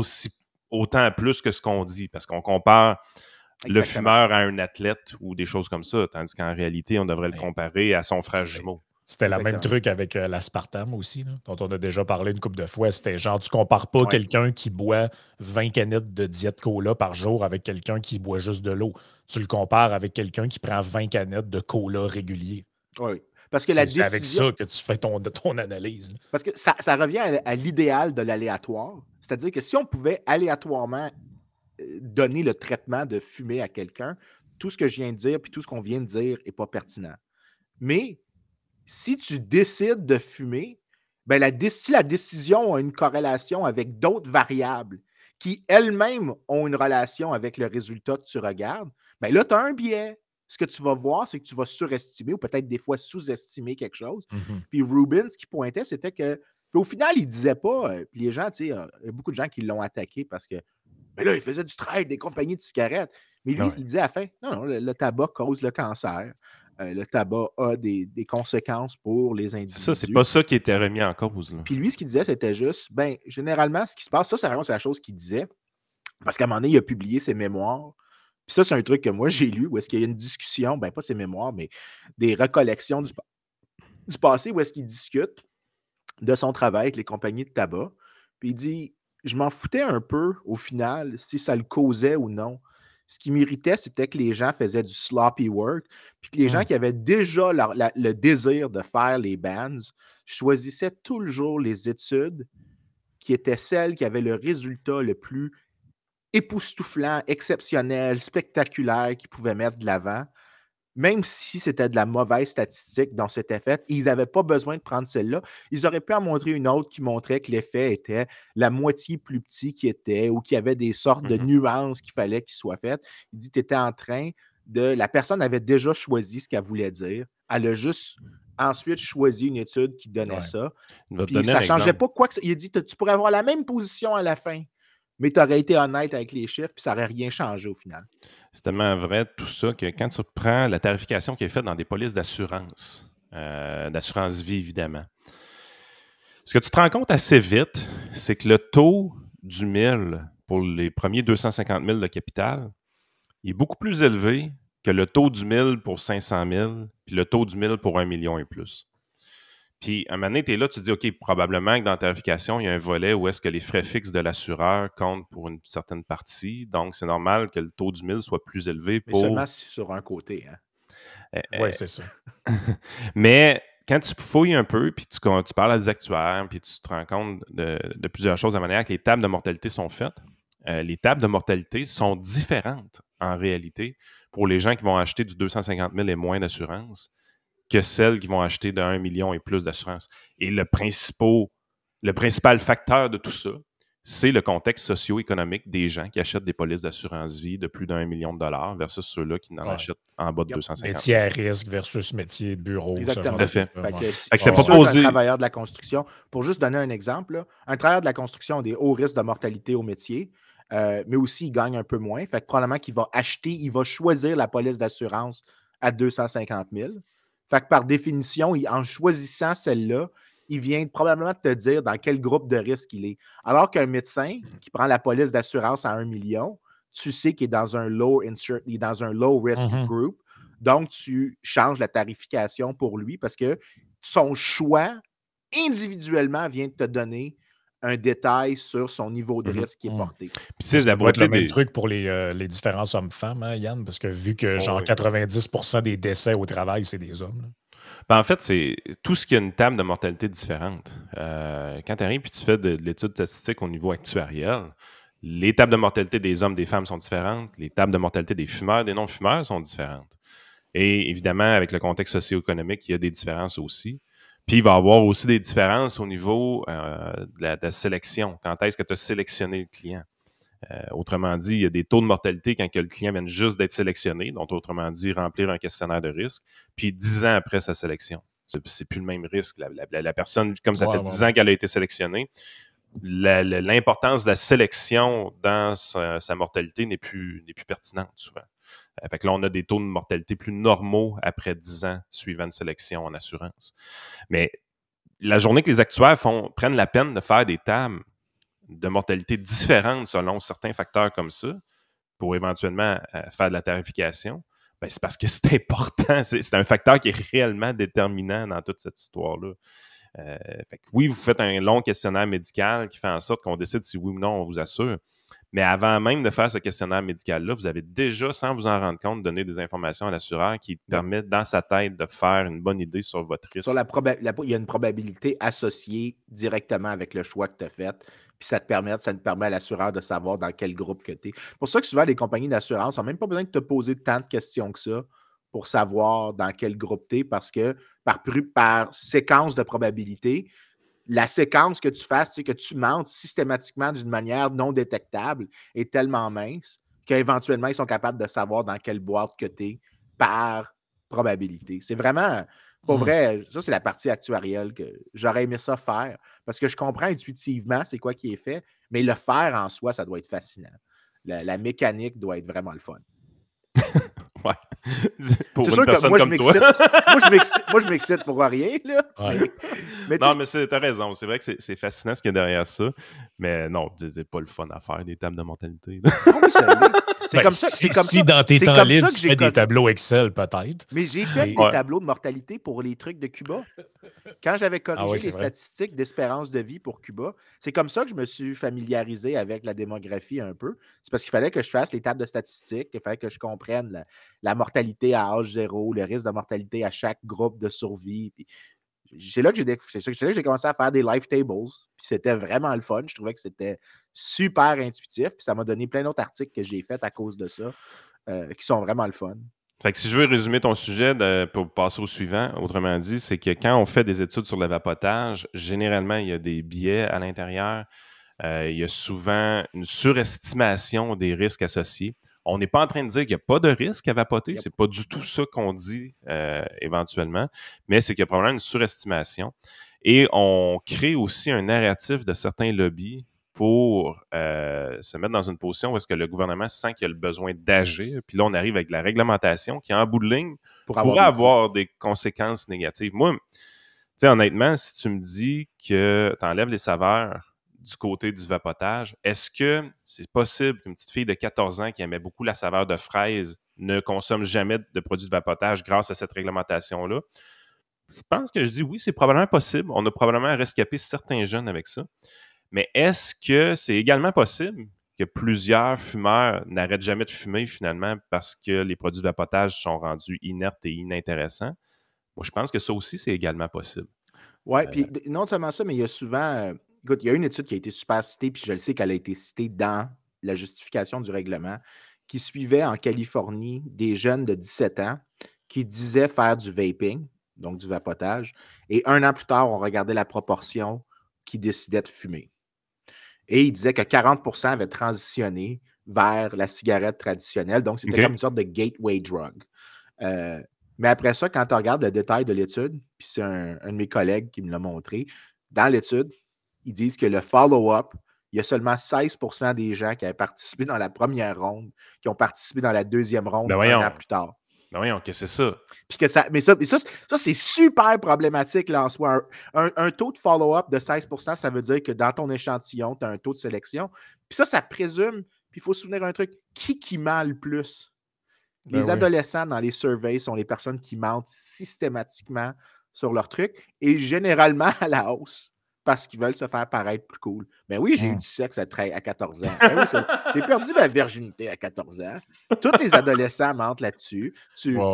autant plus que ce qu'on dit, parce qu'on compare le fumeur à un athlète ou des choses comme ça, tandis qu'en réalité, on devrait le comparer à son frère jumeau. C'était le même truc avec l'aspartame aussi, là, dont on a déjà parlé une couple de fois. C'était genre, tu compares pas quelqu'un qui boit 20 canettes de diète cola par jour avec quelqu'un qui boit juste de l'eau. Tu le compares avec quelqu'un qui prend 20 canettes de cola régulier. Oui. Parce que c'est avec ça que tu fais ton analyse. Parce que ça revient à l'idéal de l'aléatoire. C'est-à-dire que si on pouvait aléatoirement donner le traitement de fumer à quelqu'un, tout ce que je viens de dire puis tout ce qu'on vient de dire n'est pas pertinent. Mais si tu décides de fumer, si la décision a une corrélation avec d'autres variables qui elles-mêmes ont une relation avec le résultat que tu regardes, là, tu as un biais. Ce que tu vas voir, c'est que tu vas surestimer ou peut-être des fois sous-estimer quelque chose. Puis Rubin, ce qu'il pointait, c'était que, au final, il ne disait pas, puis les gens, tu sais, il y a beaucoup de gens qui l'ont attaqué parce que, mais là, il faisait du trade des compagnies de cigarettes. Mais lui, il disait à la fin, non, le tabac cause le cancer. Le tabac a des conséquences pour les individus. C'est ça, c'est pas ça qui était remis en cause. Là. Puis lui, ce qu'il disait, c'était juste, généralement, ce qui se passe, ça, c'est vraiment la chose qu'il disait, parce qu'à un moment donné, il a publié ses mémoires. Puis ça, c'est un truc que moi, j'ai lu, où est-ce qu'il y a une discussion, pas ses mémoires, mais des recollections du passé, où est-ce qu'il discute de son travail avec les compagnies de tabac. Puis il dit, je m'en foutais un peu, au final, si ça le causait ou non. Ce qui m'irritait, c'était que les gens faisaient du sloppy work, puis que les gens qui avaient déjà le désir de faire les bands choisissaient toujours les études qui étaient celles qui avaient le résultat le plus époustouflant, exceptionnel, spectaculaire qu'ils pouvaient mettre de l'avant, même si c'était de la mauvaise statistique dont c'était fait, ils n'avaient pas besoin de prendre celle-là. Ils auraient pu en montrer une autre qui montrait que l'effet était la moitié plus petit qu'il était ou qu'il y avait des sortes de nuances qu'il fallait qu'il soit faites. Il dit, tu étais en train de... La personne avait déjà choisi ce qu'elle voulait dire. Elle a juste ensuite choisi une étude qui donnait ça. Puis ça ne changeait pas quoi que ça. Il a dit, tu pourrais avoir la même position à la fin, mais tu aurais été honnête avec les chiffres, puis ça n'aurait rien changé au final. C'est tellement vrai tout ça que quand tu prends la tarification qui est faite dans des polices d'assurance vie évidemment, ce que tu te rends compte assez vite, c'est que le taux du 1000 pour les premiers 250 000 de capital est beaucoup plus élevé que le taux du 1000 pour 500 000 puis le taux du 1000 pour 1 million et plus. Puis, à un moment donné, tu es là, tu te dis, OK, probablement que dans la tarification, il y a un volet où est-ce que les frais fixes de l'assureur comptent pour une certaine partie. Donc, c'est normal que le taux du 1000 soit plus élevé pour... Mais seulement sur un côté. Hein? Oui, c'est ça. Mais quand tu fouilles un peu, puis tu parles à des actuaires, puis tu te rends compte de plusieurs choses, de la manière que les tables de mortalité sont faites, les tables de mortalité sont différentes, en réalité, pour les gens qui vont acheter du 250 000 et moins d'assurance que celles qui vont acheter de 1 million et plus d'assurance. Et le principal facteur de tout ça, c'est le contexte socio-économique des gens qui achètent des polices d'assurance vie de plus d'1 million de dollars versus ceux-là qui n'en achètent en bas de 250 000. Métier à risque versus métier de bureau. Exactement. Tout à fait. Un travailleur de la construction, pour juste donner un exemple, là, un travailleur de la construction a des hauts risques de mortalité au métier, mais aussi il gagne un peu moins. Fait que probablement qu'il va acheter, il va choisir la police d'assurance à 250 000. Fait que par définition, en choisissant celle-là, il vient probablement te dire dans quel groupe de risque il est. Alors qu'un médecin qui prend la police d'assurance à 1 million, tu sais qu'il est dans un low risk group. Donc, tu changes la tarification pour lui parce que son choix individuellement vient de te donner un détail sur son niveau de risque qui est porté. Puis c'est la boîte le même truc pour les différents hommes-femmes, hein, Yann, parce que vu que 90% des décès au travail, c'est des hommes. Ben, en fait, c'est tout ce qui a une table de mortalité différente. Quand tu arrives et tu fais de l'étude statistique au niveau actuariel, les tables de mortalité des hommes et des femmes sont différentes, les tables de mortalité des fumeurs et des non-fumeurs sont différentes. Et évidemment, avec le contexte socio-économique, il y a des différences aussi. Puis, il va y avoir aussi des différences au niveau de la sélection. Quand est-ce que tu as sélectionné le client? Autrement dit, il y a des taux de mortalité quand le client vient juste d'être sélectionné, donc autrement dit, remplir un questionnaire de risque, puis 10 ans après sa sélection. C'est plus le même risque. La personne, comme ça fait 10 ans qu'elle a été sélectionnée, l'importance de la sélection dans sa mortalité n'est plus pertinente souvent. Fait que là, on a des taux de mortalité plus normaux après 10 ans suivant une sélection en assurance. Mais la journée que les actuaires prennent la peine de faire des tables de mortalité différentes selon certains facteurs comme ça, pour éventuellement faire de la tarification, ben c'est parce que c'est important. C'est un facteur qui est réellement déterminant dans toute cette histoire-là. Fait que oui, vous faites un long questionnaire médical qui fait en sorte qu'on décide si oui ou non on vous assure. Mais avant même de faire ce questionnaire médical-là, vous avez déjà, sans vous en rendre compte, donné des informations à l'assureur qui permettent dans sa tête de faire une bonne idée sur votre risque. Il y a une probabilité associée directement avec le choix que tu as fait. Puis ça te permet à l'assureur de savoir dans quel groupe que tu es. C'est pour ça que souvent, les compagnies d'assurance n'ont même pas besoin de te poser tant de questions que ça pour savoir dans quel groupe tu es, parce que par séquence de probabilité, la séquence que tu fasses, c'est que tu mentes systématiquement d'une manière non détectable est tellement mince qu'éventuellement, ils sont capables de savoir dans quelle boîte que tu es par probabilité. C'est vraiment, pour vrai, ça, c'est la partie actuarielle que j'aurais aimé ça faire parce que je comprends intuitivement c'est quoi qui est fait, mais le faire en soi, ça doit être fascinant. La mécanique doit être vraiment le fun. Ouais. Pour C'est une sûr que personne moi, comme toi. moi, je m'excite pour rien, là. Ouais. Mais Non, mais t'as raison. C'est vrai que c'est fascinant ce qu'il y a derrière ça. Mais non, c'est pas le fun à faire, des tables de mortalité. non, oui, ça l'est. C'est Ben, comme ça. si, C'est comme si ça. dans tes C'est temps comme libres, ça que tu j'ai fais des connu. tableaux Excel, peut-être. Mais j'ai fait Mais- des Ouais. tableaux de mortalité pour les trucs de Cuba. Quand j'avais corrigé oui, les c'est vrai. statistiques d'espérance de vie pour Cuba, c'est comme ça que je me suis familiarisé avec la démographie un peu. C'est parce qu'il fallait que je fasse les tables de statistiques, il fallait que je comprenne la mortalité à âge zéro, le risque de mortalité à chaque groupe de survie. Puis c'est là que j'ai commencé à faire des life tables. Puis c'était vraiment le fun. Je trouvais que c'était super intuitif. Puis ça m'a donné plein d'autres articles que j'ai faits à cause de ça, qui sont vraiment le fun. Fait que si je veux résumer ton sujet pour passer au suivant, autrement dit, c'est que quand on fait des études sur le vapotage, généralement, il y a des biais à l'intérieur. Il y a souvent une surestimation des risques associés. On n'est pas en train de dire qu'il n'y a pas de risque à vapoter. Yep. C'est pas du tout ça qu'on dit éventuellement, mais c'est qu'il y a probablement une surestimation. Et on crée aussi un narratif de certains lobbies pour se mettre dans une position où est-ce que le gouvernement sent qu'il a le besoin d'agir. Puis là, on arrive avec la réglementation qui, en bout de ligne, pourrait avoir des conséquences négatives. Moi, tu sais, honnêtement, si tu me dis que tu enlèves les saveurs du côté du vapotage, est-ce que c'est possible qu'une petite fille de 14 ans qui aimait beaucoup la saveur de fraise ne consomme jamais de produits de vapotage grâce à cette réglementation-là? Je pense que je dis oui, c'est probablement possible. On a probablement rescapé certains jeunes avec ça. Mais est-ce que c'est également possible que plusieurs fumeurs n'arrêtent jamais de fumer finalement parce que les produits de vapotage sont rendus inertes et inintéressants? Moi, je pense que ça aussi, c'est également possible. Oui, puis non seulement ça, mais il y a souvent. Écoute, il y a une étude qui a été super citée, puis je le sais qu'elle a été citée dans la justification du règlement, qui suivait en Californie des jeunes de 17 ans qui disaient faire du vaping, donc du vapotage, et 1 an plus tard, on regardait la proportion qui décidait de fumer. Et il disait que 40% avaient transitionné vers la cigarette traditionnelle, donc c'était comme une sorte de gateway drug. Mais après ça, quand tu regardes le détail de l'étude, puis c'est un de mes collègues qui me l'a montré, dans l'étude, ils disent que le follow-up, il y a seulement 16% des gens qui avaient participé dans la première ronde qui ont participé dans la deuxième ronde un an plus tard. Ben voyons, que c'est ça. Puis que ça, mais ça c'est super problématique là, en soi. Un taux de follow-up de 16%, ça veut dire que dans ton échantillon, tu as un taux de sélection. Puis ça présume, puis il faut se souvenir un truc, qui ment le plus? Les adolescents dans les surveys sont les personnes qui mentent systématiquement sur leur truc et généralement à la hausse parce qu'ils veulent se faire paraître plus cool. Mais oui, j'ai eu du sexe à 14 ans. Ben oui, j'ai perdu ma virginité à 14 ans. Tous les adolescents mentent là-dessus.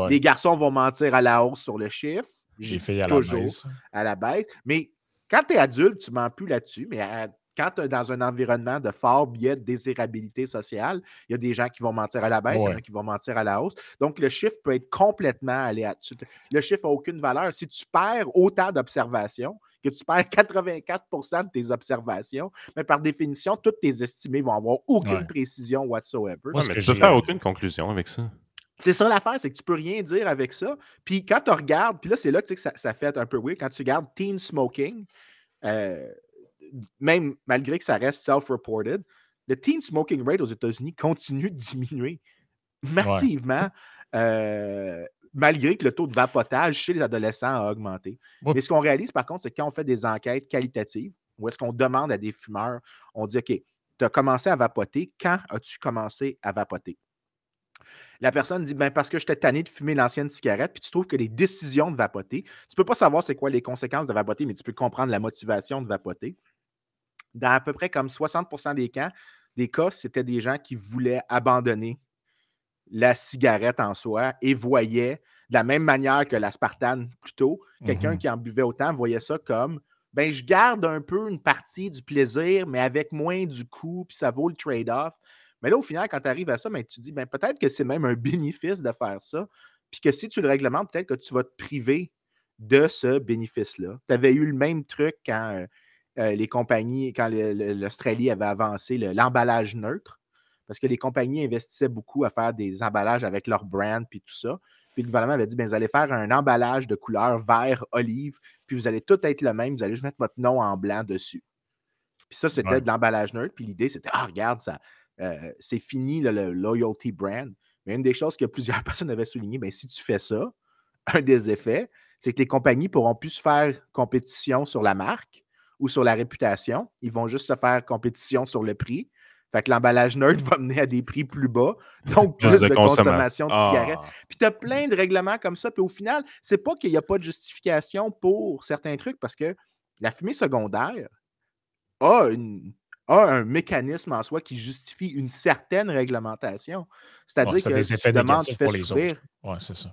Les garçons vont mentir à la hausse sur le chiffre. J'ai fait toujours à la baisse. Mais quand tu es adulte, tu ne mens plus là-dessus. Mais quand tu es dans un environnement de fort biais de désirabilité sociale, il y a des gens qui vont mentir à la baisse, il y en a qui vont mentir à la hausse. Donc, le chiffre peut être complètement aléatoire. Le chiffre n'a aucune valeur. Si tu perds autant d'observations, que tu perds 84% de tes observations, mais par définition, toutes tes estimées vont avoir aucune précision whatsoever. Ouais, mais tu peux faire aucune conclusion avec ça. C'est ça l'affaire, c'est que tu peux rien dire avec ça. Puis quand tu regardes, puis là, c'est là que ça fait un peu weird, quand tu regardes teen smoking, même malgré que ça reste self-reported, le teen smoking rate aux États-Unis continue de diminuer massivement, malgré que le taux de vapotage chez les adolescents a augmenté. Mais ce qu'on réalise, par contre, c'est que quand on fait des enquêtes qualitatives, où est-ce qu'on demande à des fumeurs, on dit, OK, tu as commencé à vapoter, quand as-tu commencé à vapoter? La personne dit, parce que j'étais tanné de fumer l'ancienne cigarette, puis tu trouves que les décisions de vapoter, tu ne peux pas savoir c'est quoi les conséquences de vapoter, mais tu peux comprendre la motivation de vapoter. Dans à peu près comme 60% des cas, c'était des gens qui voulaient abandonner la cigarette en soi et voyaient, de la même manière que l'aspartame plus tôt, quelqu'un qui en buvait autant voyait ça comme, je garde un peu une partie du plaisir, mais avec moins du coût, puis ça vaut le trade-off. Mais là, au final, quand tu arrives à ça, tu te dis, peut-être que c'est même un bénéfice de faire ça, puis que si tu le réglementes, peut-être que tu vas te priver de ce bénéfice-là. Tu avais eu le même truc quand les compagnies, quand l'Australie avait avancé l'emballage neutre, parce que les compagnies investissaient beaucoup à faire des emballages avec leur brand, puis tout ça. Puis le gouvernement avait dit, vous allez faire un emballage de couleur vert, olive, puis vous allez tout être le même, vous allez juste mettre votre nom en blanc dessus. Puis ça, c'était de l'emballage neutre, puis l'idée, c'était, regarde, ça, c'est fini le loyalty brand. Mais une des choses que plusieurs personnes avaient souligné, bien, si tu fais ça, un des effets, c'est que les compagnies ne pourront plus se faire compétition sur la marque ou sur la réputation. Ils vont juste se faire compétition sur le prix. Fait que l'emballage neutre va mener à des prix plus bas, donc plus de consommation de cigarettes. Puis tu as plein de règlements comme ça. Puis au final, c'est pas qu'il n'y a pas de justification pour certains trucs parce que la fumée secondaire a un mécanisme en soi qui justifie une certaine réglementation. C'est-à-dire que des effets négatifs pour les autres. Oui, c'est ça.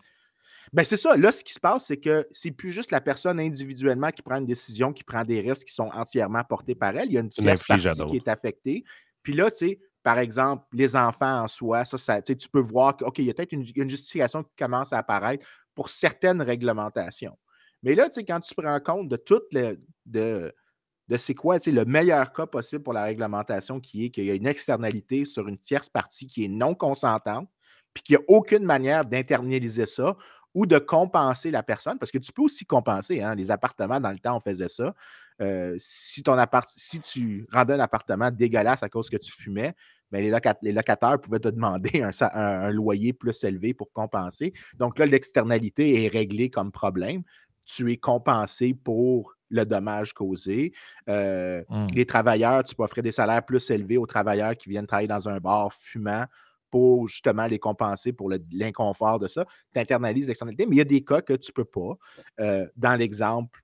Ben c'est ça. Là, ce qui se passe, c'est que c'est plus juste la personne individuellement qui prend une décision, qui prend des risques qui sont entièrement portés par elle. Il y a une tierce partie qui est affectée. Puis là, tu sais, par exemple, les enfants en soi, tu peux voir qu'il y a peut-être une justification qui commence à apparaître pour certaines réglementations. Mais là, tu sais, quand tu prends compte de toutes de c'est quoi, tu sais, le meilleur cas possible pour la réglementation qui est qu'il y a une externalité sur une tierce partie qui est non consentante, puis qu'il n'y a aucune manière d'internaliser ça ou de compenser la personne, parce que tu peux aussi compenser, hein, les appartements, dans le temps, on faisait ça. Si tu rendais un appartement dégueulasse à cause que tu fumais, bien, les locataires pouvaient te demander un loyer plus élevé pour compenser. Donc là, l'externalité est réglée comme problème. Tu es compensé pour le dommage causé. Les travailleurs, tu peux offrir des salaires plus élevés aux travailleurs qui viennent travailler dans un bar fumant pour justement les compenser pour l'inconfort de ça. Tu internalises l'externalité, mais il y a des cas que tu ne peux pas. Dans l'exemple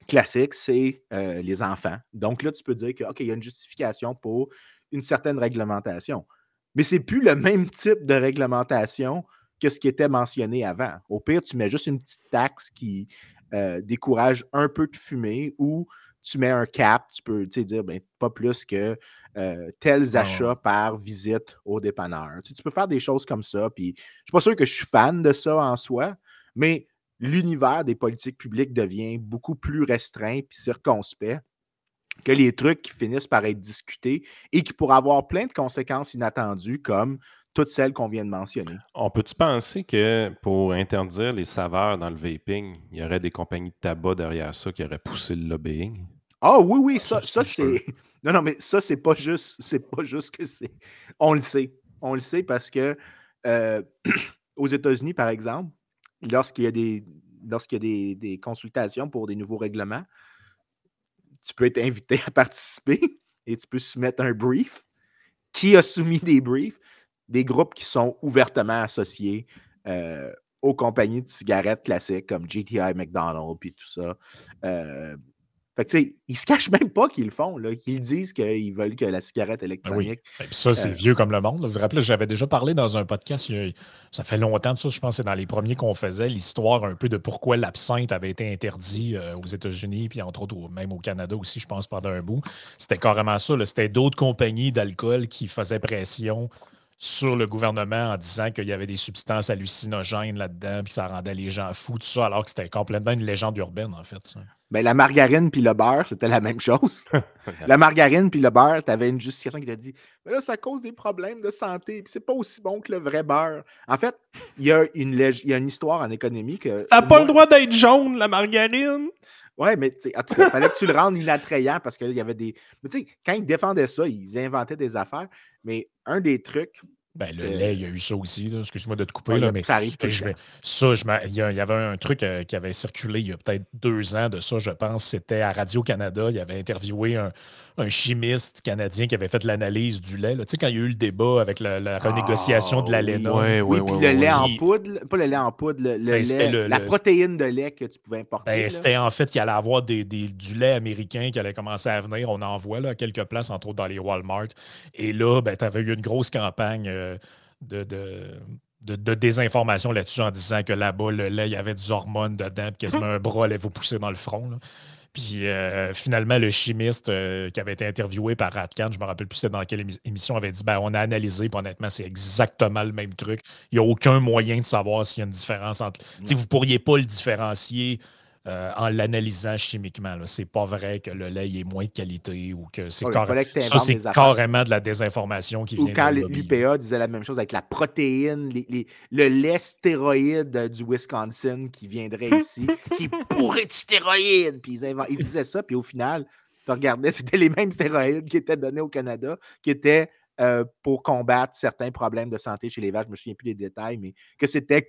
classique, c'est les enfants. Donc là, tu peux dire qu'il y a une justification pour une certaine réglementation. Mais ce n'est plus le même type de réglementation que ce qui était mentionné avant. Au pire, tu mets juste une petite taxe qui décourage un peu de fumer ou tu mets un cap, tu peux dire pas plus que tels achats par visite au dépanneur. Tu peux faire des choses comme ça. Puis, je ne suis pas sûr que je suis fan de ça en soi, mais l'univers des politiques publiques devient beaucoup plus restreint puis circonspect que les trucs qui finissent par être discutés et qui pourraient avoir plein de conséquences inattendues comme toutes celles qu'on vient de mentionner. On peut-tu penser que pour interdire les saveurs dans le vaping, il y aurait des compagnies de tabac derrière ça qui auraient poussé le lobbying? Ah oui, ça c'est... Non, mais ça, c'est pas juste que c'est... On le sait parce que aux États-Unis, par exemple, lorsqu'il y a des consultations pour des nouveaux règlements, tu peux être invité à participer et tu peux soumettre un brief. Qui a soumis des briefs? Des groupes qui sont ouvertement associés aux compagnies de cigarettes classiques comme GTI, McDonald's puis tout ça. Fait que, tu sais, ils se cachent même pas qu'ils le font, là. Ils disent qu'ils veulent que la cigarette électronique... Oui. Ça, c'est vieux comme le monde. Là. Vous vous rappelez, j'avais déjà parlé dans un podcast, ça fait longtemps de ça, je pense que c'est dans les premiers qu'on faisait, l'histoire un peu de pourquoi l'absinthe avait été interdit aux États-Unis, puis entre autres, même au Canada aussi, je pense, pendant un bout. C'était carrément ça. Là. C'était d'autres compagnies d'alcool qui faisaient pression sur le gouvernement en disant qu'il y avait des substances hallucinogènes là-dedans, puis ça rendait les gens fous, tout ça, alors que c'était complètement une légende urbaine, en fait. Ça. Ben, la margarine puis le beurre, c'était la même chose. La margarine puis le beurre, tu avais une justification qui t'a dit « Mais là, ça cause des problèmes de santé, puis c'est pas aussi bon que le vrai beurre. » En fait, il y a une histoire en économie que... Ça n'a pas le droit d'être jaune, la margarine! Oui, mais il fallait que tu le rendes inattrayant parce qu'il y avait des... Mais tu sais, quand ils défendaient ça, ils inventaient des affaires. Mais un des trucs... Ben, le lait, il y a eu ça aussi. Là. Excuse-moi de te couper. Ouais, mais ça arrive tout le temps. Il y avait un truc qui avait circulé il y a peut-être 2 ans de ça, je pense. C'était à Radio-Canada. Il avait interviewé un chimiste canadien qui avait fait l'analyse du lait. Tu sais, quand il y a eu le débat avec la renégociation de l'ALENA. Oui, puis le lait en poudre, pas le lait en poudre, la protéine de lait que tu pouvais importer. Ben, c'était en fait qu'il allait avoir du lait américain qui allait commencer à venir. On en voit là, à quelques places, entre autres dans les Walmart. Et là, ben, tu avais eu une grosse campagne de désinformation là-dessus en disant que là-bas, le lait, il y avait des hormones dedans, puis quasiment un bras allait vous pousser dans le front. Là. Puis finalement, le chimiste qui avait été interviewé par Radcan, je ne me rappelle plus c'est dans quelle émission, avait dit on a analysé, puis honnêtement, c'est exactement le même truc. Il n'y a aucun moyen de savoir s'il y a une différence entre. Vous ne pourriez pas le différencier en l'analysant chimiquement. C'est pas vrai que le lait est moins de qualité ou que c'est carrément de la désinformation qui vient de quand l'UPA disait la même chose avec la protéine, le lait stéroïde du Wisconsin qui viendrait ici, qui est bourré de stéroïdes. Puis ils disaient ça, puis au final, tu regardais, c'était les mêmes stéroïdes qui étaient donnés au Canada, qui étaient pour combattre certains problèmes de santé chez les vaches. Je ne me souviens plus des détails, mais que c'était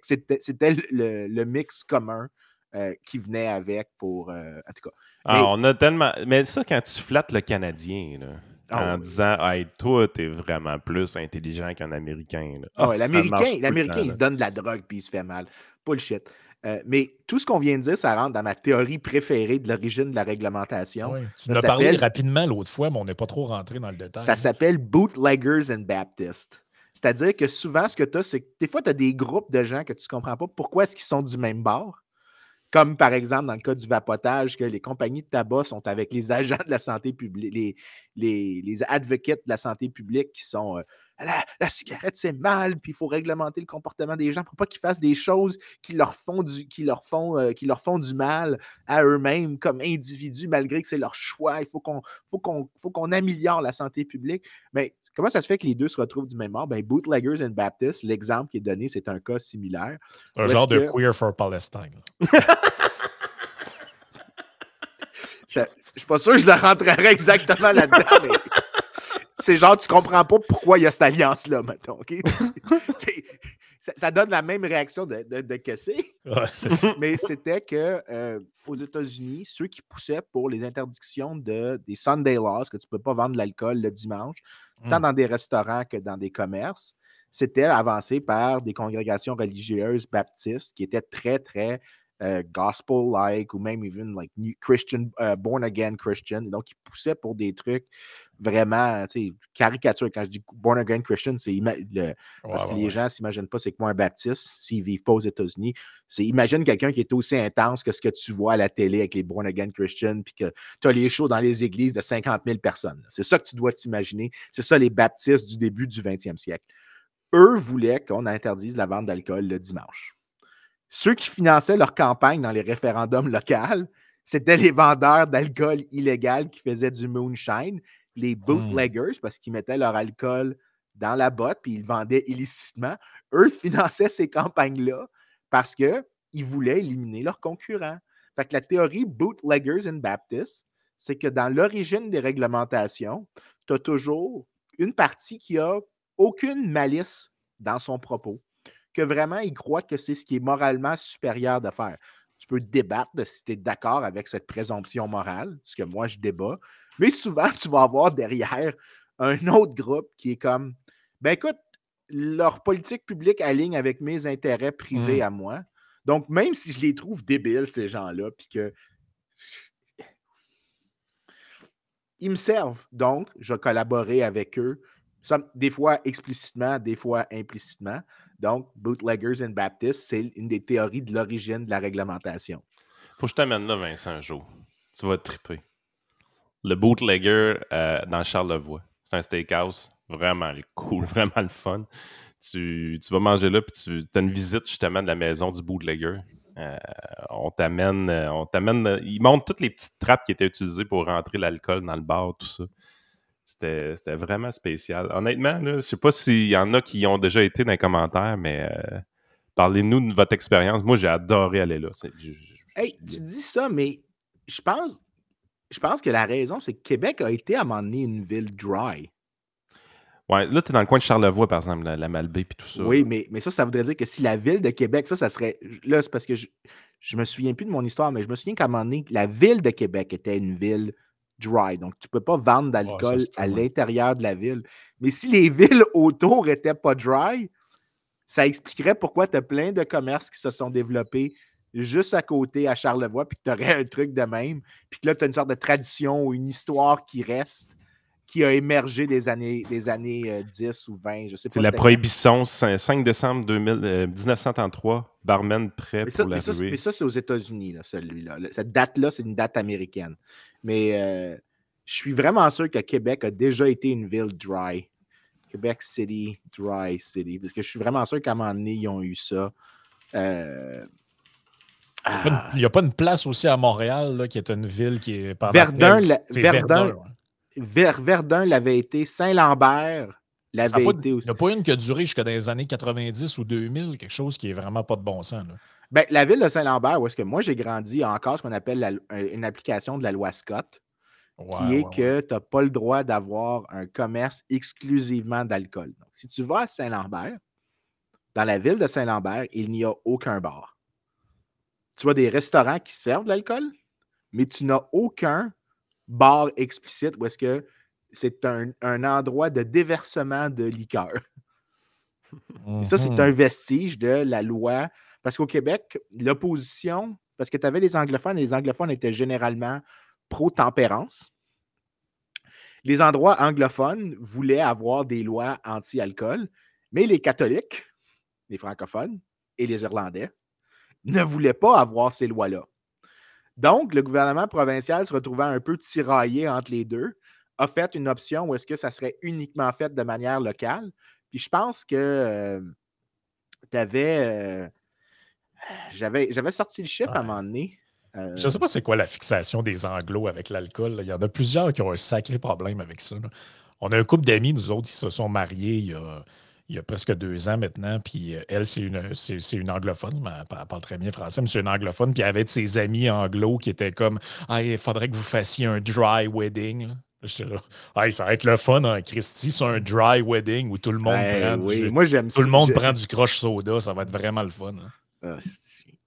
le mix commun qui venait avec pour... en tout cas. Ah, on a tellement... Mais ça, quand tu flattes le Canadien, là, en oui. disant « Hey, toi, t'es vraiment plus intelligent qu'un Américain. » L'Américain, il se donne de la drogue puis il se fait mal. Bullshit. Mais tout ce qu'on vient de dire, ça rentre dans ma théorie préférée de l'origine de la réglementation. Oui. Tu en as parlé rapidement l'autre fois, mais on n'est pas trop rentré dans le détail. Ça s'appelle Bootleggers and Baptists. C'est-à-dire que souvent, ce que tu as, c'est que des fois, tu as des groupes de gens que tu ne comprends pas pourquoi est-ce qu'ils sont du même bord. Comme par exemple, dans le cas du vapotage, que les compagnies de tabac sont avec les agents de la santé publique, les advocates de la santé publique qui sont la cigarette, c'est mal, puis il faut réglementer le comportement des gens pour pas qu'ils fassent des choses qui leur font du mal à eux-mêmes comme individus, malgré que c'est leur choix. Il faut qu'on améliore la santé publique. Mais comment ça se fait que les deux se retrouvent du même bord? Ben, Bootleggers and Baptists, l'exemple qui est donné, c'est un cas similaire. Un genre de Queer for Palestine. Je ne suis pas sûr que je le rentrerai exactement là-dedans, mais c'est genre, tu comprends pas pourquoi il y a cette alliance-là, mettons. Okay? Ça donne la même réaction de que c'est. Ouais, c'est ça. Mais c'était que aux États-Unis, ceux qui poussaient pour les interdictions des Sunday laws, que tu ne peux pas vendre de l'alcool le dimanche, tant dans des restaurants que dans des commerces, c'était avancé par des congrégations religieuses baptistes qui étaient très, très gospel-like ou même even like Christian, born-again Christian. Donc, ils poussaient pour des trucs vraiment, caricature. Quand je dis born-again Christian, c'est parce que les gens ne s'imaginent pas c'est que moi un baptiste, s'ils ne vivent pas aux États-Unis. Imagine quelqu'un qui est aussi intense que ce que tu vois à la télé avec les born-again Christians, puis que tu as les shows dans les églises de 50 000 personnes. C'est ça que tu dois t'imaginer. C'est ça les baptistes du début du 20e siècle. Eux voulaient qu'on interdise la vente d'alcool le dimanche. Ceux qui finançaient leur campagne dans les référendums locaux, c'était les vendeurs d'alcool illégal qui faisaient du moonshine, les bootleggers, parce qu'ils mettaient leur alcool dans la botte puis ils le vendaient illicitement. Eux finançaient ces campagnes-là parce qu'ils voulaient éliminer leurs concurrents. Fait que la théorie Bootleggers and Baptists, c'est que dans l'origine des réglementations, tu as toujours une partie qui a aucune malice dans son propos, que vraiment, il croit que c'est ce qui est moralement supérieur de faire. Tu peux débattre de si tu es d'accord avec cette présomption morale, ce que moi, je débat, mais souvent, tu vas avoir derrière un autre groupe qui est comme, ben écoute, leur politique publique aligne avec mes intérêts privés à moi. Donc, même si je les trouve débiles, ces gens-là, puis que ils me servent, donc, je vais collaborer avec eux, des fois explicitement, des fois implicitement. Donc, Bootleggers and Baptists, c'est une des théories de l'origine de la réglementation. Faut que je t'amène là, Vincent, un jour. Tu vas te triper. Le bootlegger dans Charlevoix. C'est un steakhouse vraiment cool, vraiment le fun. Tu vas manger là, puis tu as une visite justement de la maison du bootlegger. On t'amène. Ils montrent toutes les petites trappes qui étaient utilisées pour rentrer l'alcool dans le bar, tout ça. C'était vraiment spécial. Honnêtement, là, je ne sais pas s'il y en a qui ont déjà été dans les commentaires, mais parlez-nous de votre expérience. Moi, j'ai adoré aller là. Hey, tu dis ça, mais je pense que la raison, c'est que Québec a été à un moment donné une ville dry. Ouais, là, tu es dans le coin de Charlevoix, par exemple, la Malbaie et tout ça. Oui, mais ça voudrait dire que si la ville de Québec, ça serait... Là, c'est parce que je me souviens plus de mon histoire, mais je me souviens qu'à un moment donné, la ville de Québec était une ville dry. Donc, tu ne peux pas vendre d'alcool à l'intérieur de la ville. Mais si les villes autour n'étaient pas dry, ça expliquerait pourquoi tu as plein de commerces qui se sont développés juste à côté, à Charlevoix, puis que tu aurais un truc de même, puis que là, tu as une sorte de tradition ou une histoire qui reste, qui a émergé des années 10 ou 20, je sais pas. C'est la prohibition, 5 décembre 1933, barman prêt pour la ruée. Mais ça, c'est aux États-Unis, là, celui-là. Cette date-là, c'est une date américaine. Mais je suis vraiment sûr que Québec a déjà été une ville dry. Québec City, dry city. Parce que je suis vraiment sûr qu'à un moment donné, ils ont eu ça. Il n'y a pas une place aussi à Montréal là, qui est une ville qui est... Verdun l'avait été. Saint-Lambert l'avait été aussi. Il n'y a pas une qui a duré jusqu'à dans les années 90 ou 2000, quelque chose qui est vraiment pas de bon sens. Là. Ben, la ville de Saint-Lambert, où est-ce que moi j'ai grandi, a encore ce qu'on appelle une application de la loi Scott, qui est que tu n'as pas le droit d'avoir un commerce exclusivement d'alcool. Donc, si tu vas à Saint-Lambert, dans la ville de Saint-Lambert, il n'y a aucun bar. Tu as des restaurants qui servent de l'alcool, mais tu n'as aucun bar explicite où est-ce que c'est un endroit de déversement de liqueur. Et ça, c'est un vestige de la loi. Parce qu'au Québec, l'opposition, parce que tu avais les anglophones, et les anglophones étaient généralement pro-tempérance. Les endroits anglophones voulaient avoir des lois anti-alcool, mais les catholiques, les francophones et les Irlandais ne voulaient pas avoir ces lois-là. Donc, le gouvernement provincial, se retrouvant un peu tiraillé entre les deux, a fait une option où est-ce que ça serait uniquement fait de manière locale. Puis je pense que tu avais... j'avais sorti le chiffre à un moment donné. Je ne sais pas c'est quoi la fixation des Anglos avec l'alcool. Il y en a plusieurs qui ont un sacré problème avec ça. Là. On a un couple d'amis, nous autres, qui se sont mariés il y a presque 2 ans maintenant. Puis elle, c'est une anglophone. Elle parle très bien français, mais c'est une anglophone. Puis elle avait de ses amis anglos qui étaient comme « Ah, il faudrait que vous fassiez un dry wedding. » J'étais là, « ça va être le fun, hein, Christy, c'est un dry wedding où tout le monde prend du croche soda. Ça va être vraiment le fun. Hein. »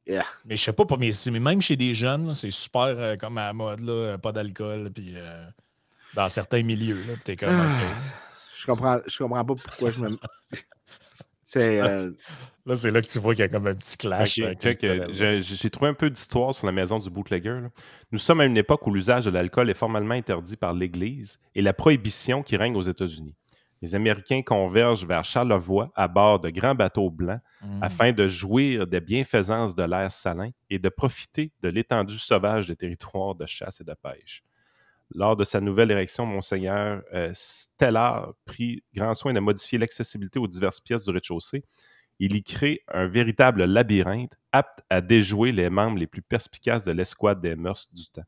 Yeah. Mais je sais pas, mais même chez des jeunes, là, c'est super comme à la mode, là, pas d'alcool, puis dans certains milieux, là, t'es comme je comprends pas pourquoi je me. Là, c'est là que tu vois qu'il y a comme un petit clash. J'ai trouvé un peu d'histoire sur la maison du bootlegger. Là. Nous sommes à une époque où l'usage de l'alcool est formellement interdit par l'Église et la prohibition qui règne aux États-Unis. Les Américains convergent vers Charlevoix à bord de grands bateaux blancs afin de jouir des bienfaisances de l'air salin et de profiter de l'étendue sauvage des territoires de chasse et de pêche. Lors de sa nouvelle érection, Monseigneur Stellar prit grand soin de modifier l'accessibilité aux diverses pièces du rez-de-chaussée. Il y crée un véritable labyrinthe apte à déjouer les membres les plus perspicaces de l'escouade des mœurs du temps.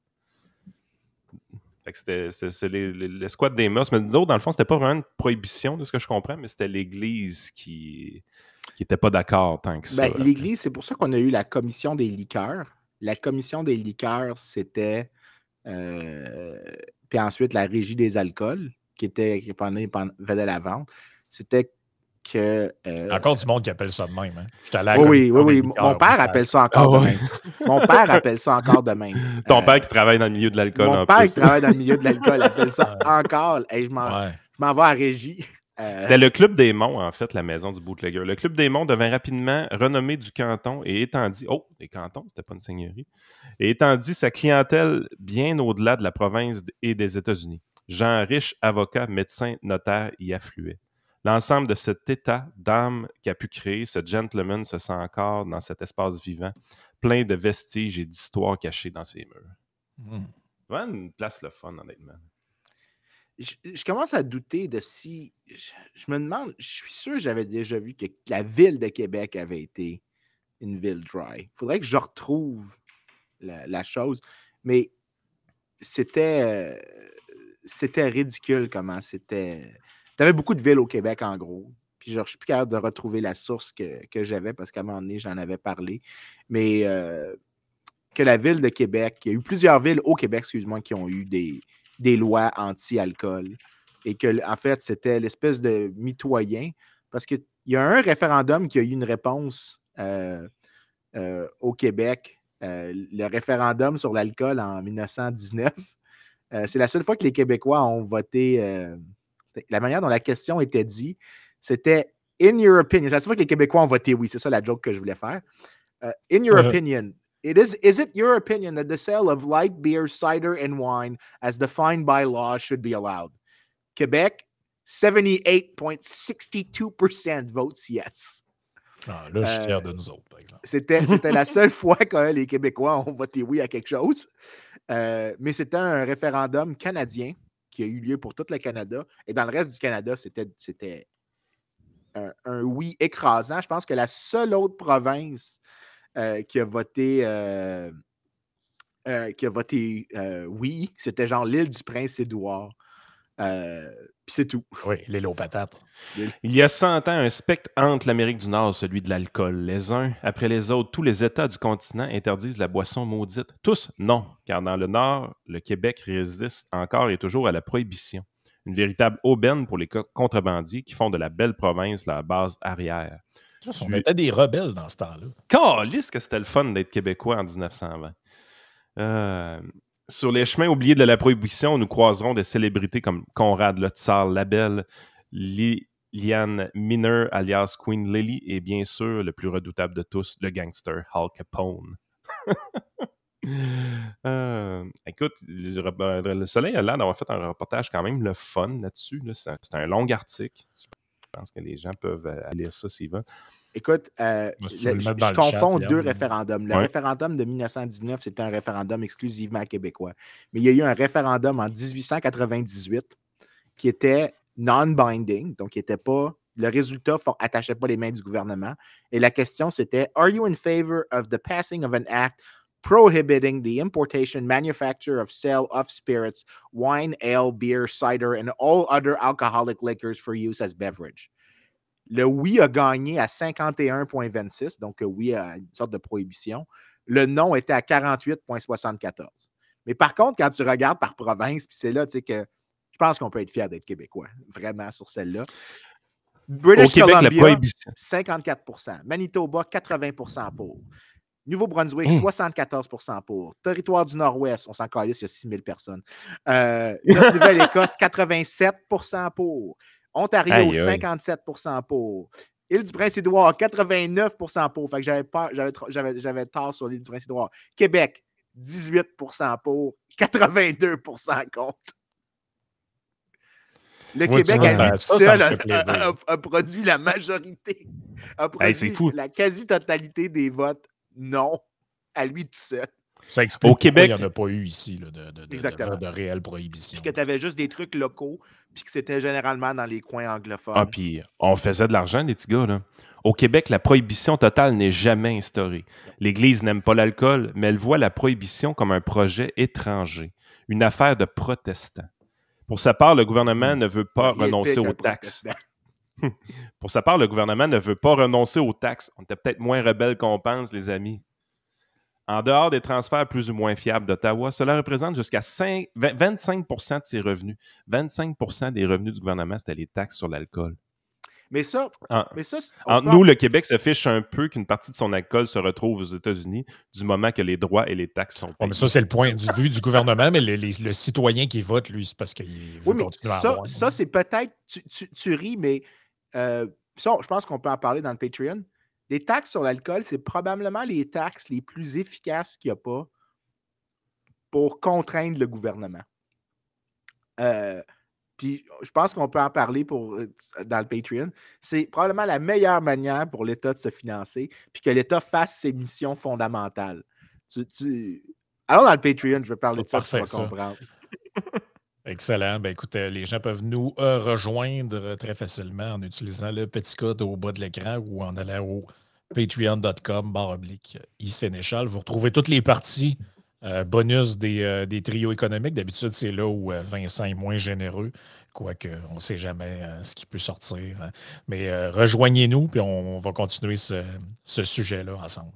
C'est l'escouade des mœurs. Mais nous autres, dans le fond, c'était pas vraiment une prohibition, de ce que je comprends, mais c'était l'Église qui n'était pas d'accord tant que ça. L'Église, c'est pour ça qu'on a eu la commission des liqueurs. La commission des liqueurs, c'était... puis ensuite, la régie des alcools, qui faisait la vente. C'était que... Encore du monde qui appelle ça de même. Hein? Oui. Mon père appelle ça encore de même. Mon père appelle ça encore de même. Ton père qui travaille dans le milieu de l'alcool. Mon père qui travaille dans le milieu de l'alcool appelle ça encore. Hey, je m'en vais à régie. C'était le Club des Monts, en fait, la maison du bootlegger. Le Club des Monts devint rapidement renommé du canton et étendit... Oh, les cantons, c'était pas une seigneurie. Et étendit sa clientèle bien au-delà de la province et des États-Unis. Gens riches, avocats, médecins, notaires y affluaient. L'ensemble de cet état d'âme qu'a pu créer, ce gentleman se sent encore dans cet espace vivant, plein de vestiges et d'histoires cachées dans ses murs. Vraiment une place le fun, honnêtement. Je commence à douter de si... Je me demande, je suis sûr que j'avais déjà vu que la ville de Québec avait été une ville dry. Il faudrait que je retrouve la chose. Mais c'était ridicule comment c'était... Tu avais beaucoup de villes au Québec, en gros. Puis je ne suis plus capable de retrouver la source que j'avais parce qu'à un moment donné, j'en avais parlé. Mais que la ville de Québec, il y a eu plusieurs villes au Québec, excuse-moi, qui ont eu des lois anti-alcool. Et que, en fait, c'était l'espèce de mitoyen. Parce qu'il y a un référendum qui a eu une réponse au Québec. Le référendum sur l'alcool en 1919. C'est la seule fois que les Québécois ont voté... la manière dont la question était dite, c'était « In your opinion ». C'est la seule fois que les Québécois ont voté oui. C'est ça la joke que je voulais faire. « In your opinion ». Is it your opinion that the sale of light beer, cider, and wine, as defined by law, should be allowed? Québec, 78.62% votes yes. Ah, là, je suis fier de nous autres, par exemple. C'était la seule fois que les Québécois ont voté oui à quelque chose. Mais c'était un référendum canadien qui a eu lieu pour tout le Canada. Et dans le reste du Canada, c'était un oui écrasant. Je pense que la seule autre province qui a voté oui, c'était genre l'île du Prince-Édouard. Puis c'est tout. Oui, les lots patates. Il y a 100 ans, un spectre hante l'Amérique du Nord, celui de l'alcool. Les uns après les autres, tous les États du continent interdisent la boisson maudite. Tous, non, car dans le Nord, le Québec résiste encore et toujours à la prohibition. Une véritable aubaine pour les contrebandiers qui font de la belle province leur base arrière. On était des rebelles dans ce temps-là. Calisse que c'était le fun d'être québécois en 1920. Sur les chemins oubliés de la prohibition, nous croiserons des célébrités comme Conrad Le Tsar Labelle, Lillian Miner alias Queen Lily et bien sûr, le plus redoutable de tous, le gangster Al Capone. Écoute, le Soleil a l'air d'avoir fait un reportage quand même le fun là-dessus. Là. C'est un long article. Je pense que les gens peuvent aller lire ça s'ils veulent. Écoute, je confonds deux référendums. Le référendum de 1919, c'était un référendum exclusivement québécois. Mais il y a eu un référendum en 1898 qui était non-binding, donc le résultat n'attachait pas les mains du gouvernement. Et la question, c'était « Are you in favor of the passing of an act prohibiting the importation, manufacture of sale of spirits, wine, ale, beer, cider, and all other alcoholic liquors for use as beverage ?» Le oui a gagné à 51,26, donc oui à une sorte de prohibition. Le non était à 48,74. Mais par contre, quand tu regardes par province, puis c'est là, tu sais, que je pense qu'on peut être fier d'être québécois, vraiment, sur celle-là. British Columbia, la prohibition. 54 %. Manitoba, 80 % pour. Nouveau-Brunswick, 74 % pour. Territoire du Nord-Ouest, on s'en calisse, il y a 6 000 personnes. Nouvelle-Écosse, 87 % pour. Ontario, 57 % pour. Île-du-Prince-Édouard, 89 % pour. Fait que j'avais tort sur l'île du Prince-Édouard. Québec, 18 % pour, 82 % contre. Le Québec, à lui tout seul, a produit la majorité. A produit la quasi-totalité des votes non à lui tout seul. Ça explique au Québec, il n'y en a pas eu ici là, de réelle prohibition. Puis que tu avais juste des trucs locaux, puis que c'était généralement dans les coins anglophones. Ah, puis on faisait de l'argent, les petits gars, là. Au Québec, la prohibition totale n'est jamais instaurée. L'Église n'aime pas l'alcool, mais elle voit la prohibition comme un projet étranger, une affaire de protestants. Pour sa part, le gouvernement ne veut pas renoncer aux taxes. Pour sa part, le gouvernement ne veut pas renoncer aux taxes. On était peut-être moins rebelles qu'on pense, les amis. En dehors des transferts plus ou moins fiables d'Ottawa, cela représente jusqu'à 25 % de ses revenus. 25 % des revenus du gouvernement, c'était les taxes sur l'alcool. Mais ça, nous, le Québec se fiche un peu qu'une partie de son alcool se retrouve aux États-Unis du moment que les droits et les taxes sont payés. Mais ça, c'est le point de vue du gouvernement, mais le citoyen qui vote, lui, c'est parce qu'il veut continuer à avoir. Ça, c'est peut-être... Tu ris, mais ça, je pense qu'on peut en parler dans le Patreon. Les taxes sur l'alcool, c'est probablement les taxes les plus efficaces qu'il n'y a pas pour contraindre le gouvernement. Puis je pense qu'on peut en parler dans le Patreon. C'est probablement la meilleure manière pour l'État de se financer, puis que l'État fasse ses missions fondamentales. Alors dans le Patreon, je vais parler de ça, tu vas comprendre. Excellent. Ben, écoute, les gens peuvent nous rejoindre très facilement en utilisant le petit code au bas de l'écran ou en allant au patreon.com/iSénéchal. Vous retrouvez toutes les parties bonus des trios économiques. D'habitude, c'est là où Vincent est moins généreux, quoique on ne sait jamais ce qui peut sortir. Mais rejoignez-nous, puis on va continuer ce sujet-là ensemble.